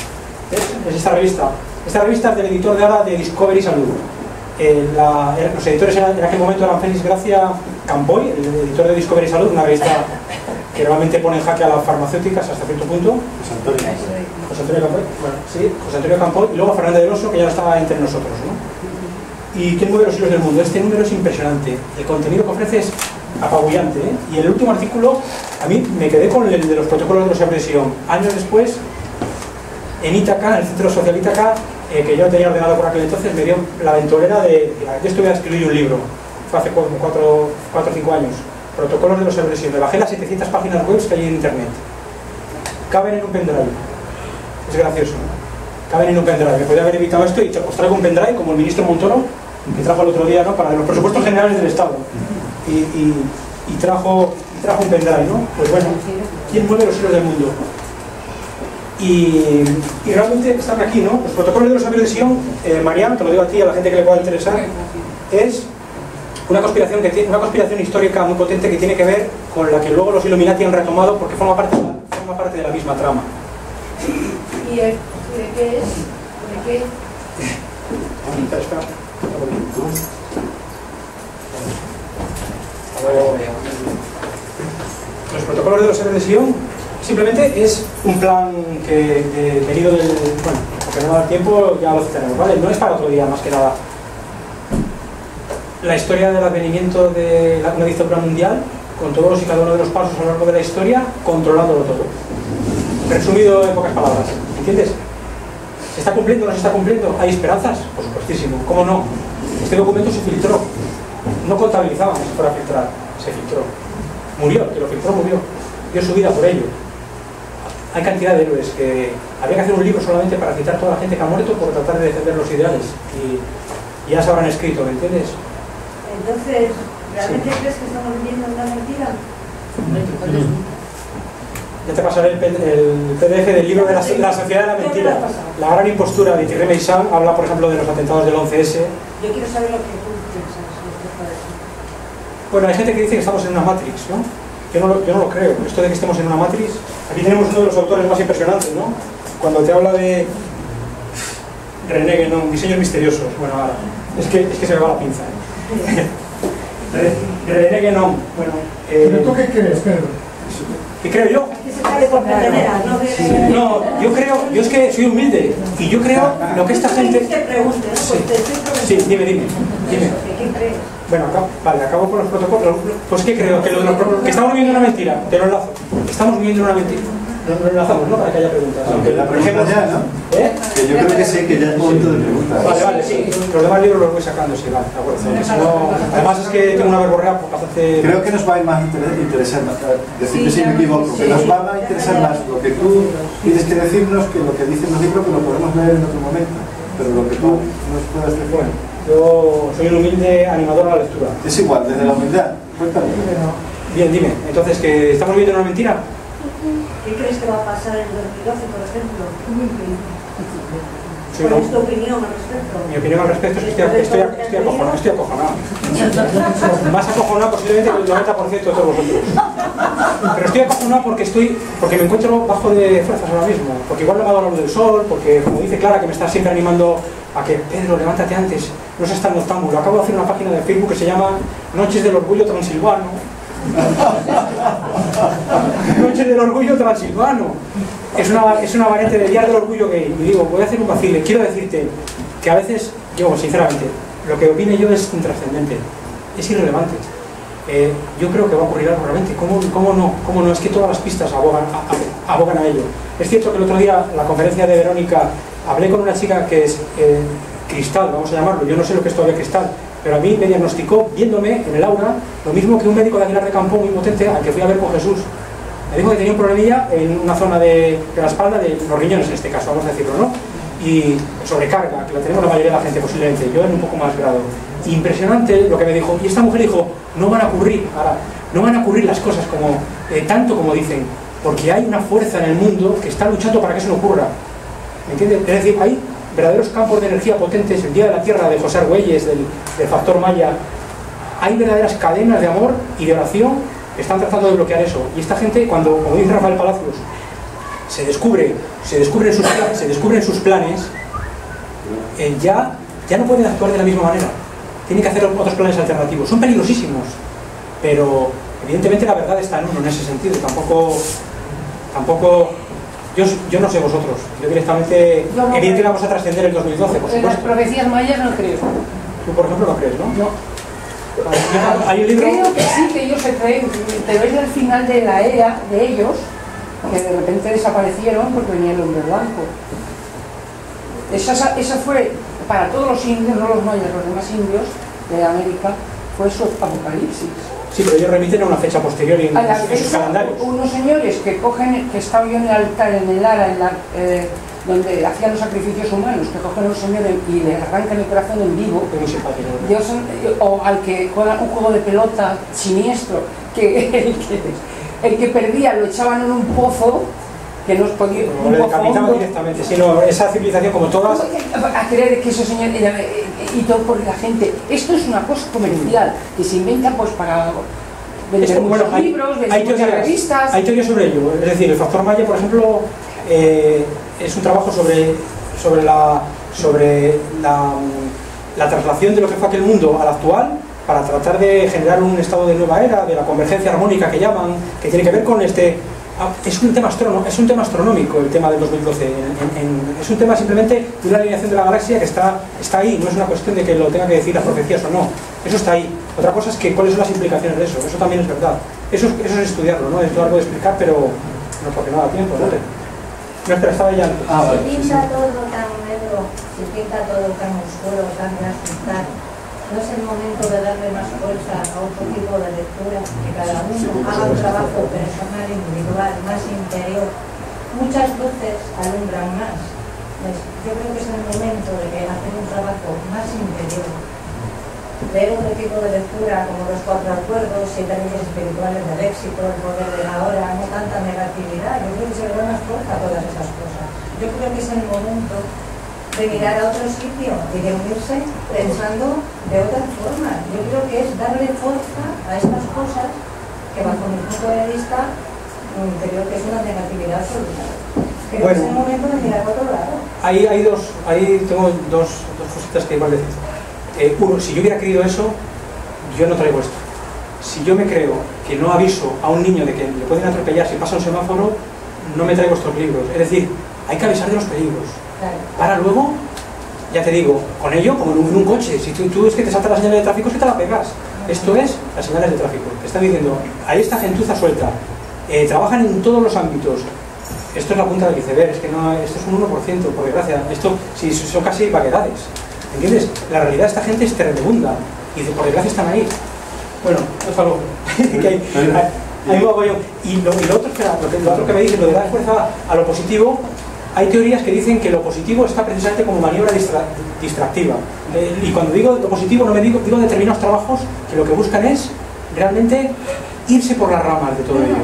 es esta revista. Esta revista es del editor de ahora de Discovery Salud. Los editores en aquel momento eran Félix Gracia Campoy, el editor de Discovery Salud, una revista que realmente pone en jaque a las farmacéuticas hasta cierto punto. José Antonio Campoy, bueno, sí, José Antonio Campoy, y luego Fernández del Oso, que ya no estaba entre nosotros, ¿no? ¿Y quién mueve los hilos del mundo? Este número es impresionante, el contenido que ofrece es apabullante, ¿eh? Y el último artículo, a mí me quedé con el de los protocolos de depresión. Años después, en Ítaca, en el Centro Social Ítaca, que yo tenía ordenado por aquel entonces, me dio la ventolera de... Yo estuve a escribir un libro, fue hace 4 o 5 años, protocolos de depresión. Me bajé las 700 páginas web que hay en internet. Caben en un pendrive. Es gracioso, ¿no? Caben en un pendrive. Me podía haber evitado esto y os traigo un pendrive como el ministro Montoro, que trajo el otro día, ¿no?, para los presupuestos generales del Estado. Y trajo un pendrive, ¿no? Pues bueno, ¿quién mueve los hilos del mundo? Y realmente están aquí, ¿no? Los protocolos de depresión, Mariano, te lo digo a ti y a la gente que le pueda interesar, es una conspiración histórica muy potente que tiene que ver con la que luego los Illuminati han retomado porque forma parte de la misma trama. ¿Y de qué es? ¿De qué? Los protocolos de depresión simplemente es un plan que venido del... Bueno, porque no da tiempo, ya lo citaremos, ¿vale? No es para otro día, más que nada. La historia del advenimiento de una dictadura mundial, con todos y cada uno de los pasos a lo largo de la historia, controlándolo todo. Resumido en pocas palabras, ¿entiendes? ¿Se está cumpliendo o no se está cumpliendo? ¿Hay esperanzas? Por supuestísimo. ¿Cómo no? Este documento se filtró. No contabilizaban que se fuera a filtrar. Se filtró. Murió, que lo filtró murió. Dio su vida por ello. Hay cantidad de héroes que... Habría que hacer un libro solamente para citar toda la gente que ha muerto por tratar de defender los ideales. Y ya se habrán escrito, ¿me entiendes? Entonces, ¿realmente sí crees que estamos viviendo una mentira? Ya te pasaré el PDF del libro de la sociedad de la mentira. La gran impostura de Thierry Meyssan habla, por ejemplo, de los atentados del 11S. Yo quiero saber lo que tú piensas respecto a eso. Bueno, hay gente que dice que estamos en una Matrix, ¿no? Yo no lo creo. Esto de que estemos en una Matrix... Aquí tenemos uno de los autores más impresionantes, ¿no? Cuando te habla de... René Guénon, diseños misteriosos. Bueno, ahora... Es que se me va la pinza, ¿eh? René Guénon, bueno... ¿Pero tú qué crees, Pedro? ¿Qué creo yo? Que se sale por petenera, ¿no? No, yo es que soy humilde y yo creo lo que esta gente... Te pregunte, ¿no? Pues te estoy preguntando. Sí, dime. ¿Qué crees? Bueno, acabo con los protocolos. Pues ¿qué creo? Que estamos viviendo una mentira. Te lo enlazo. Estamos viviendo una mentira. Lo enlazamos, ¿no? Para que haya preguntas. Aunque la pregunta ya, ¿no? ¿Eh? Que yo creo que sí, que ya es momento de preguntas. Vale, sí. Los demás libros los voy sacando, sí, vale. De acuerdo. Además es que tengo una verborrea bastante... Creo que nos va a ir más interesar, decirte si me equivoco, que nos va a interesar más lo que tú tienes que decirnos que lo que dicen los libros, que lo podemos leer en otro momento. Pero lo que tú nos puedas decir... Bueno, yo soy un humilde animador a la lectura. Es igual, desde la humildad. Cuéntame. Bien, dime. Entonces, ¿que estamos viviendo una mentira? ¿Qué crees que va a pasar en 2012, por ejemplo? Sí, ¿Cuál ¿no? es tu opinión al respecto? Mi opinión al respecto es que estoy acojonado. Más acojonado posiblemente que el 90% de todos vosotros. Pero estoy acojonado porque me encuentro bajo de fuerzas ahora mismo. Porque igual no me ha dado la luz del sol, porque como dice Clara, que me está siempre animando a que, Pedro, levántate antes, no seas tan noctámbulo. Acabo de hacer una página de Facebook que se llama Noches del Orgullo Transilvano. Noches del Orgullo Transilvano. Es una variante del Día del Orgullo Gay. Y digo, voy a hacer un vacile. Quiero decirte que a veces, yo sinceramente, lo que opine yo es intrascendente, es irrelevante. Yo creo que va a ocurrir algo realmente. ¿Cómo no? Es que todas las pistas abogan a ello. Es cierto que el otro día, en la conferencia de Verónica, hablé con una chica que es Cristal, vamos a llamarlo. Yo no sé lo que es todavía Cristal, pero a mí me diagnosticó, viéndome en el aula, lo mismo que un médico de Aguilar de Campo muy potente al que fui a ver con Jesús. Me dijo que tenía un problemilla en una zona de la espalda, de los riñones en este caso, vamos a decirlo, ¿no? Y sobrecarga, que la tenemos la mayoría de la gente posiblemente, yo en un poco más grado. Impresionante lo que me dijo. Y esta mujer dijo, no van a ocurrir las cosas como tanto como dicen, porque hay una fuerza en el mundo que está luchando para que eso no ocurra. ¿Me entiendes? Es decir, hay verdaderos campos de energía potentes. El Día de la Tierra de José Argüelles, del factor Maya, hay verdaderas cadenas de amor y de oración que están tratando de bloquear eso. Y esta gente, cuando, como dice Rafael Palacios, se descubren sus planes, ya no pueden actuar de la misma manera. tienen que hacer otros planes alternativos. Son peligrosísimos, pero evidentemente la verdad está en uno en ese sentido. Tampoco yo no sé vosotros, yo directamente, no evidentemente vamos a trascender el 2012, por En las supuesto. profecías mayas no creo. Tú, por ejemplo, no crees, ¿no? No. Hay un libro... Creo que sí, que ellos se creen, pero es el final de la era de ellos, que de repente desaparecieron porque venía el hombre blanco. Esa fue, para todos los indios, no los mayas, los demás indios de América, fue su apocalipsis. Sí, pero ellos remiten a una fecha posterior en sus calendarios. Unos señores que cogen, que estaba yo en el altar, en el Lara, donde hacían los sacrificios humanos, que cogen a un señor y le arrancan el corazón en vivo. O al que juega un juego de pelota siniestro, que el que perdía lo echaban en un pozo, que no os podía... O le decapitaban directamente, sino esa civilización como todas... A creer que esos señores... Y todo por la gente. Esto es una cosa comercial, que se inventa pues para... vender muchos libros, vender muchas revistas... Hay teorías sobre ello. Es decir, el factor Maya, por ejemplo, es un trabajo sobre la traslación de lo que fue aquel mundo al actual, para tratar de generar un estado de nueva era, de la convergencia armónica que llaman, que tiene que ver con este... Es un tema astronómico el tema del 2012, es un tema simplemente de una alineación de la galaxia que está ahí, no es una cuestión de que lo tenga que decir las profecías o no, eso está ahí. Otra cosa es que cuáles son las implicaciones de eso también es verdad. Eso es estudiarlo, ¿no? Es largo de explicar, pero no porque no da tiempo, ¿no? Nuestra estaba ya... Se pinta todo tan negro, se pinta todo tan oscuro, tan asustar. ¿No es el momento de darle más fuerza a otro tipo de lectura? Que cada uno haga un trabajo personal, individual, más interior. Muchas luces alumbran más. Pues yo creo que es el momento de que hacer un trabajo más interior. Leer otro tipo de lectura, como los 4 acuerdos, 7 leyes espirituales del éxito, el poder de la hora, no tanta negatividad. Yo creo que se le da más fuerza a todas esas cosas. Yo creo que es el momento de mirar a otro sitio y de unirse pensando de otra forma. Yo creo que es darle fuerza a estas cosas que bajo mi punto de vista creo que es una negatividad absoluta. Creo que es el momento de mirar a otro lado. Ahí tengo dos cositas que igual decir. Uno, si yo hubiera creído eso, yo no traigo esto. Si yo me creo que no aviso a un niño de que le pueden atropellar si pasa un semáforo, no me traigo estos libros. Es decir, hay que avisar de los peligros. Para luego, ya te digo, con ello, como en un coche, si tú es que te salta la señal de tráfico, es que te la pegas. Esto es las señales de tráfico. Te están diciendo, ahí está gentuza suelta, trabajan en todos los ámbitos. Esto es la punta del iceberg, es que no, esto es un 1%, por desgracia. Esto sí, son casi vaguedades. ¿Entiendes? La realidad de esta gente es tremenda y por desgracia están ahí. Bueno, déjalo. Hay un mogollón. Y lo otro que me dices, lo de dar fuerza a lo positivo, hay teorías que dicen que lo positivo está precisamente como maniobra distractiva. Y cuando digo lo positivo, no me digo determinados trabajos que lo que buscan es realmente irse por las ramas de todo ello.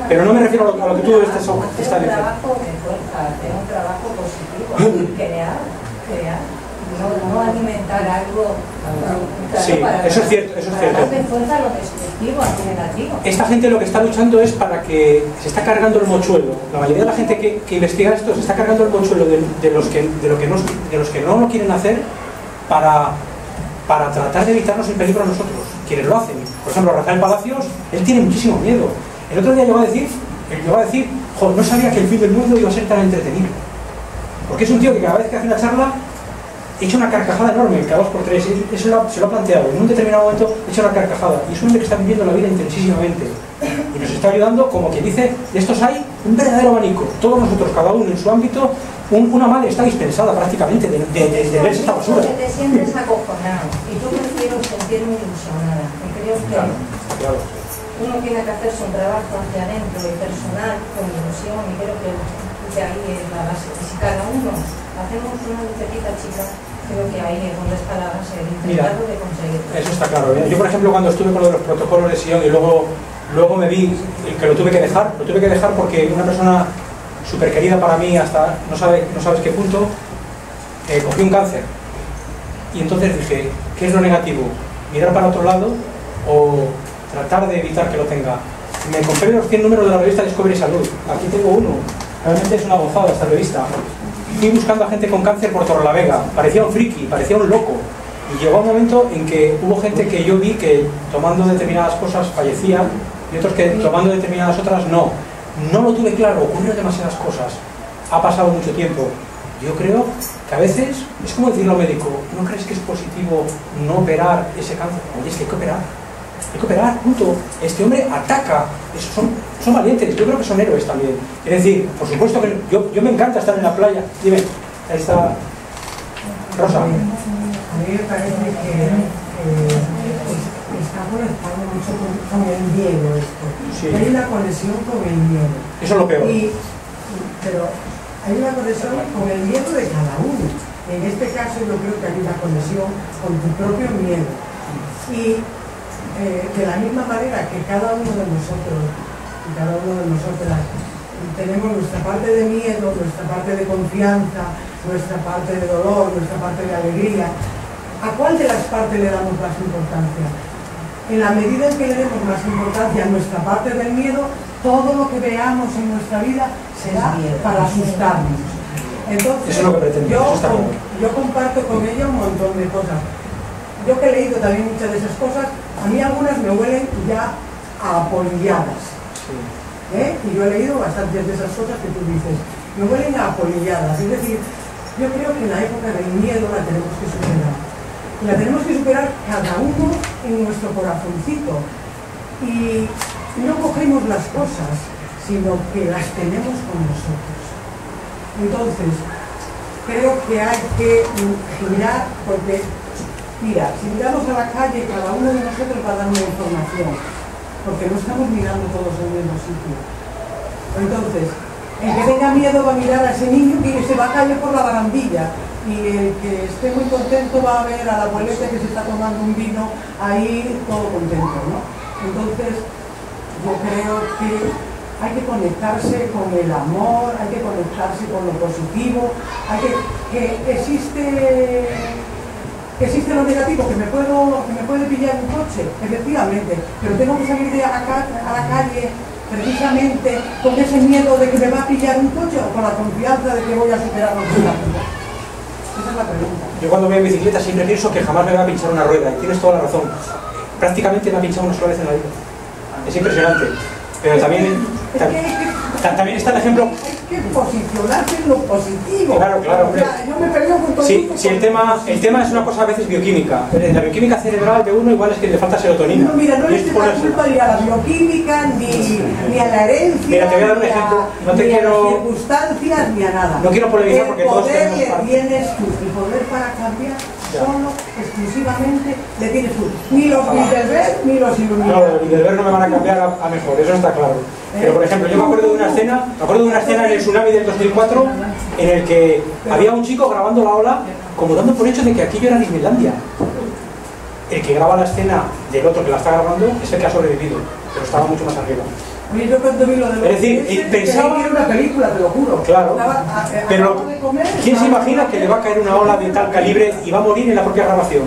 Pero no me refiero a lo que tú estás diciendo. Un trabajo de fuerza, hacer un trabajo positivo, crear. No alimentar algo. Sí, eso es cierto. Darle fuerza a lo destructivo, a lo negativo. Esta gente lo que está luchando es para que se está cargando el mochuelo. La mayoría de la gente que investiga esto se está cargando el mochuelo de los que no lo quieren hacer para tratar de evitarnos el peligro a nosotros, quienes lo hacen. Por ejemplo, Rafael Palacios, él tiene muchísimo miedo. El otro día llegó a decir, joder, no sabía que el fin del mundo iba a ser tan entretenido. Porque es un tío que cada vez que hace una charla echa una carcajada enorme, cada 2 por 3, eso se lo ha planteado, en un determinado momento echa una carcajada, y es un hombre que está viviendo la vida intensísimamente, y nos está ayudando, como quien dice, de estos hay un verdadero abanico, todos nosotros, cada uno en su ámbito, una madre está dispensada prácticamente de verse esta basura. Porque te sientes acojonado, y yo prefiero sentirme ilusionada, y creo que uno tiene que hacerse un trabajo hacia adentro y personal, con ilusión, y creo que ahí es la base, y si cada uno hacemos una lucecita chica, creo que ahí es donde está la base, el intentarlo de conseguirlo. Eso está claro. Yo, por ejemplo, cuando estuve con lo de los protocolos de Sion y luego me vi que lo tuve que dejar porque una persona súper querida para mí, hasta no sabes qué punto, cogí un cáncer. Y entonces dije, ¿qué es lo negativo? ¿Mirar para otro lado o tratar de evitar que lo tenga? Me compré los 100 números de la revista Discovery Salud. Aquí tengo uno. Realmente es una gozada esta revista. Fui buscando a gente con cáncer por Torrelavega. Parecía un friki, parecía un loco. Y llegó un momento en que hubo gente que yo vi que tomando determinadas cosas fallecía y otros que tomando determinadas otras no. No lo tuve claro, ocurrieron demasiadas cosas. Ha pasado mucho tiempo. Yo creo que a veces es como decirle al médico, ¿no crees que es positivo no operar ese cáncer? Oye, es que hay que operar. Hay que operar, punto. Este hombre ataca. Son valientes, yo creo que son héroes también. Es decir, por supuesto que yo me encanta estar en la playa. Dime, ahí está Rosa. A mí me parece que está conectado mucho con el miedo esto. Sí. Hay una conexión con el miedo. Eso es lo peor. Pero hay una conexión con el miedo de cada uno. En este caso yo creo que hay una conexión con tu propio miedo. Y de la misma manera que cada uno de nosotros y cada una de nosotras tenemos nuestra parte de miedo, nuestra parte de confianza, nuestra parte de dolor, nuestra parte de alegría, ¿a cuál de las partes le damos más importancia? En la medida en que le demos más importancia a nuestra parte del miedo, todo lo que veamos en nuestra vida será para asustarnos. Entonces, eso es lo que pretendemos, yo comparto con ella un montón de cosas. Yo que he leído también muchas de esas cosas, a mí algunas me huelen ya a apolilladas. Y yo he leído bastantes de esas cosas que tú dices, me huelen a apolilladas. Es decir, yo creo que la época del miedo la tenemos que superar. Y la tenemos que superar cada uno en nuestro corazoncito. Y no cogemos las cosas, sino que las tenemos con nosotros. Entonces, creo que hay que girar, porque, mira, si miramos a la calle, cada uno de nosotros va a dar una información, porque no estamos mirando todos en el mismo sitio. Entonces, el que tenga miedo va a mirar a ese niño que se va a caer por la barandilla, y el que esté muy contento va a ver a la abuelita que se está tomando un vino ahí todo contento, ¿no? Entonces, yo creo que hay que conectarse con el amor, hay que conectarse con lo positivo, que existe lo negativo, que me puede pillar un coche, efectivamente, pero tengo que salir a la calle precisamente con ese miedo de que me va a pillar un coche o con la confianza de que voy a superar los obstáculos. Esa es la pregunta. Yo cuando voy en bicicleta siempre pienso que jamás me va a pinchar una rueda, y tienes toda la razón. Prácticamente me ha pinchado una sola vez en la vida. Es impresionante. Pero también está el ejemplo. Hay que posicionarse en lo positivo. Claro, hombre. O sea, yo me peleo con todo sí, el tema es una cosa a veces bioquímica. La bioquímica cerebral de uno igual es que le falta serotonina. No, mira, no le estoy la culpa ni a la bioquímica, ni a la herencia, mira, te voy a dar un ejemplo. No te ni quiero... a las circunstancias, ni a nada. No quiero polemizar porque todos tenemos parte. El parte. poder le tienes tú, el poder para cambiar solo, exclusivamente, le tienes tú. Ni los Bilderberg, ni los Illuminati. No, los Bilderberg no me van a cambiar a mejor, eso está claro. Pero por ejemplo, yo me acuerdo de una escena en el tsunami del 2004 en el que había un chico grabando la ola como dando por hecho de que aquello era Disneylandia. El que graba la escena del otro que la está grabando es el que ha sobrevivido, pero estaba mucho más arriba. Yo cuando vi lo de los es decir, pensaba que era una película, te lo juro. Claro, pero ¿quién se imagina que le va a caer una ola de tal calibre y va a morir en la propia grabación?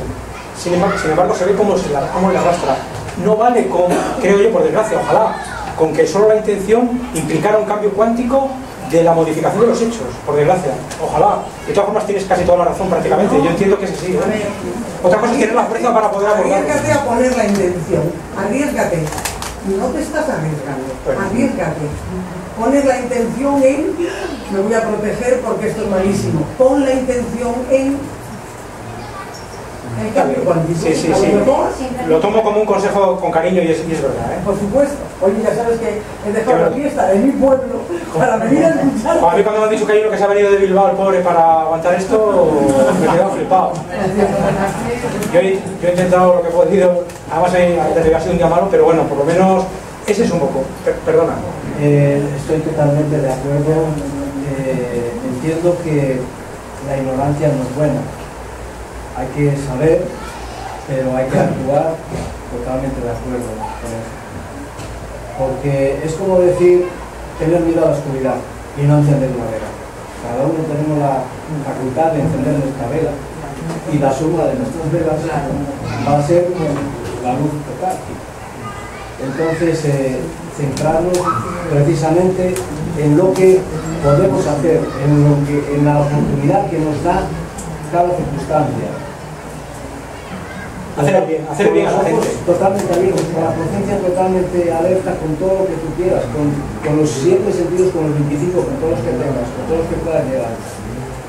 Sin embargo se ve cómo le arrastra. No vale con, creo yo, por desgracia, ojalá, con que solo la intención implicara un cambio cuántico de la modificación de los hechos, por desgracia, ojalá. De todas formas tienes casi toda la razón prácticamente, yo entiendo que es así. Otra cosa es tener la fuerza para poder abordarlo. Arriésgate a poner la intención, arriésgate, no te estás arriesgando, arriésgate. Pones la intención en, me voy a proteger porque esto es malísimo, pon la intención en el cambio cuántico. Sí. Lo tomo como un consejo con cariño y es verdad, ¿eh? Por supuesto. Oye, ya sabes que he dejado la fiesta de mi pueblo para venir a escuchar. A mí cuando me han dicho que hay uno que se ha venido de Bilbao, el pobre, para aguantar esto, me he quedado flipado. Yo he intentado lo que he podido, además ha sido un día malo, pero bueno, por lo menos ese es un poco. Perdona. Estoy totalmente de acuerdo. Entiendo que la ignorancia no es buena. Hay que saber, pero hay que actuar totalmente de acuerdo con eso. Porque es como decir, tener miedo a la oscuridad y no encender una vela. Cada uno tenemos la facultad de encender nuestra vela y la suma de nuestras velas va a ser la luz total. Entonces, centrarnos precisamente en lo que podemos hacer, en la oportunidad que nos da cada circunstancia. hacer bien a la gente. Totalmente abiertos, con la conciencia totalmente alerta, con todo lo que tú quieras, con los 7 sentidos, con los 25, con todos los que tengas, con todos los que puedas llegar.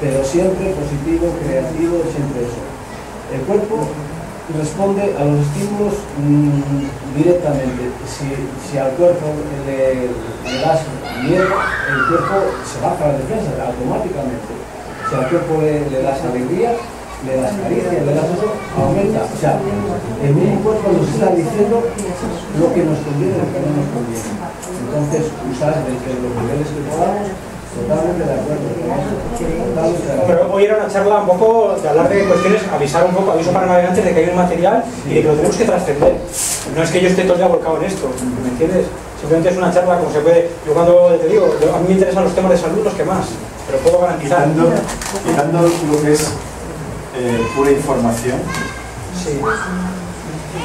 Pero siempre positivo, creativo, siempre eso. El cuerpo responde a los estímulos directamente. Si al cuerpo le das miedo, el cuerpo se baja la defensa automáticamente. Si al cuerpo le das alegría, le das caricias, le das eso, aumenta. O sea, el mismo cuerpo nos está diciendo lo que nos conviene y lo que no nos conviene. Entonces, usar desde los niveles que podamos. Totalmente de acuerdo. Pero hoy era una charla un poco de hablar de cuestiones, avisar un poco, aviso para navegantes de que hay un material y de que lo tenemos que trascender. No es que yo esté todo el día volcado en esto, ¿me entiendes? Simplemente es una charla como se puede. Yo cuando te digo, a mí me interesan los temas de salud los que más, pero puedo garantizar. Quitando lo que es pura información, sí.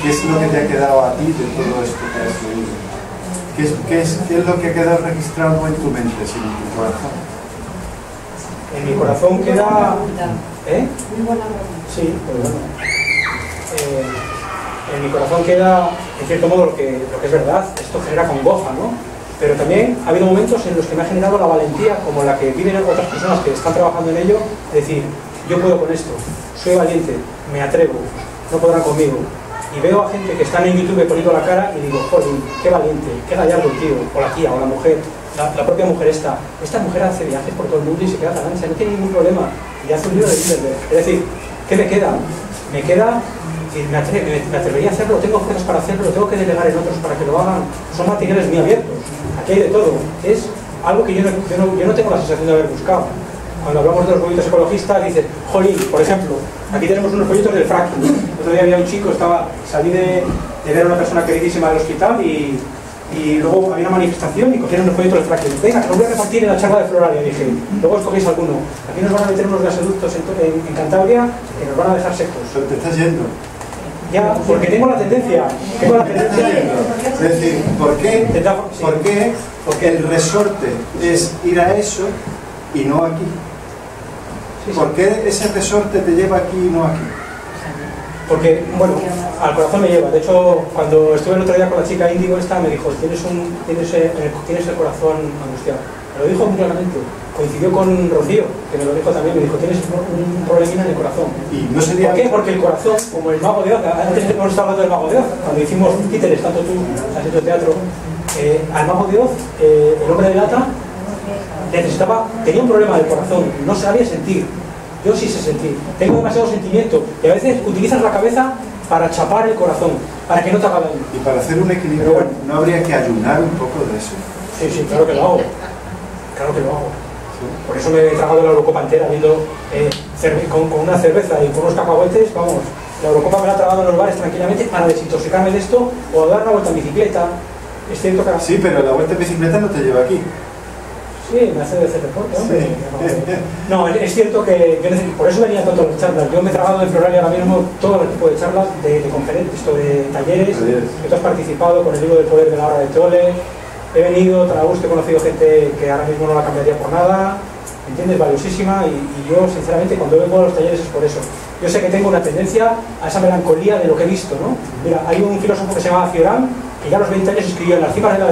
¿Qué es lo que te ha quedado a ti de todo esto que has leído? ¿Qué es lo que ha quedado registrado en tu mente, sino en tu corazón? En mi corazón queda... Sí, pero bueno. En mi corazón queda, en cierto modo, lo que es verdad. Esto genera congoja, ¿no? Pero también ha habido momentos en los que me ha generado la valentía, como la que viven otras personas que están trabajando en ello, de decir, yo puedo con esto, soy valiente, me atrevo, no podrán conmigo. Y veo a gente que están en YouTube poniendo la cara y digo, joder, qué valiente, qué gallardo el tío, o la tía, o la mujer, la propia mujer esta mujer hace viajes por todo el mundo y se queda tan ancha, no tiene ningún problema, y hace un libro de Bilderberg. Es decir, ¿qué me queda? Me queda, me atrevería a hacerlo, tengo fuerzas para hacerlo, lo tengo que delegar en otros para que lo hagan, son materiales muy abiertos, aquí hay de todo, es algo que yo no tengo la sensación de haber buscado. Cuando hablamos de los folletos ecologistas, dices, jolín, por ejemplo, aquí tenemos unos folletos del fracking. El otro día había un chico, salí de ver a una persona queridísima del hospital y luego había una manifestación y cogieron unos folletos del fracking. Venga, que los voy a repartir en la charla de Floralia, dije. Luego escogéis alguno. Aquí nos van a meter unos gasoductos en Cantabria que nos van a dejar secos. Pero te estás yendo. Ya, porque tengo la tendencia. Es decir, ¿por qué? Porque el resorte es ir a eso y no aquí. ¿Por qué ese resorte te lleva aquí y no aquí? Porque, bueno, al corazón me lleva. De hecho, cuando estuve el otro día con la chica índigo esta, me dijo, tienes el corazón angustiado. Me lo dijo muy claramente. Coincidió con Rocío, que me lo dijo también, me dijo, tienes un problemina en el corazón. ¿Y no sería... ¿Por qué? Porque el corazón, como el Mago de Oz, antes hemos estado hablando del Mago de Oz, cuando hicimos títeres, tanto tú has hecho teatro, al Mago de Oz, el hombre de lata, tenía un problema del corazón, no sabía sentir. Yo sí sé sentir, tengo demasiado sentimiento y a veces utilizas la cabeza para chapar el corazón, para que no te haga daño. Y para hacer un equilibrio, bueno, ¿no habría que ayunar un poco de eso? Sí, claro que lo hago. Claro que lo hago. ¿Sí? Por eso me he tragado la Eurocopa entera, viendo con una cerveza y con unos cacahuetes, vamos, la Eurocopa me la he tragado en los bares tranquilamente para desintoxicarme de esto o dar una vuelta en bicicleta. Es cierto que... Sí, pero la vuelta en bicicleta no te lleva aquí. Sí, me hace hacer deporte, hombre. Sí. No, es cierto que yo por eso venía tanto a las charlas. Yo me he tragado de Floralia ahora mismo todo el tipo de charlas, de conferencias, de talleres, que tú has participado con el libro del poder de la hora de Tole. He venido, te la gusto, he conocido gente que ahora mismo no la cambiaría por nada, ¿entiendes? Valiosísima, y yo, sinceramente, cuando vengo a los talleres es por eso. Yo sé que tengo una tendencia a esa melancolía de lo que he visto, ¿no? Mira, hay un filósofo que se llama Cioran, que ya a los 20 años escribió en las cimas de la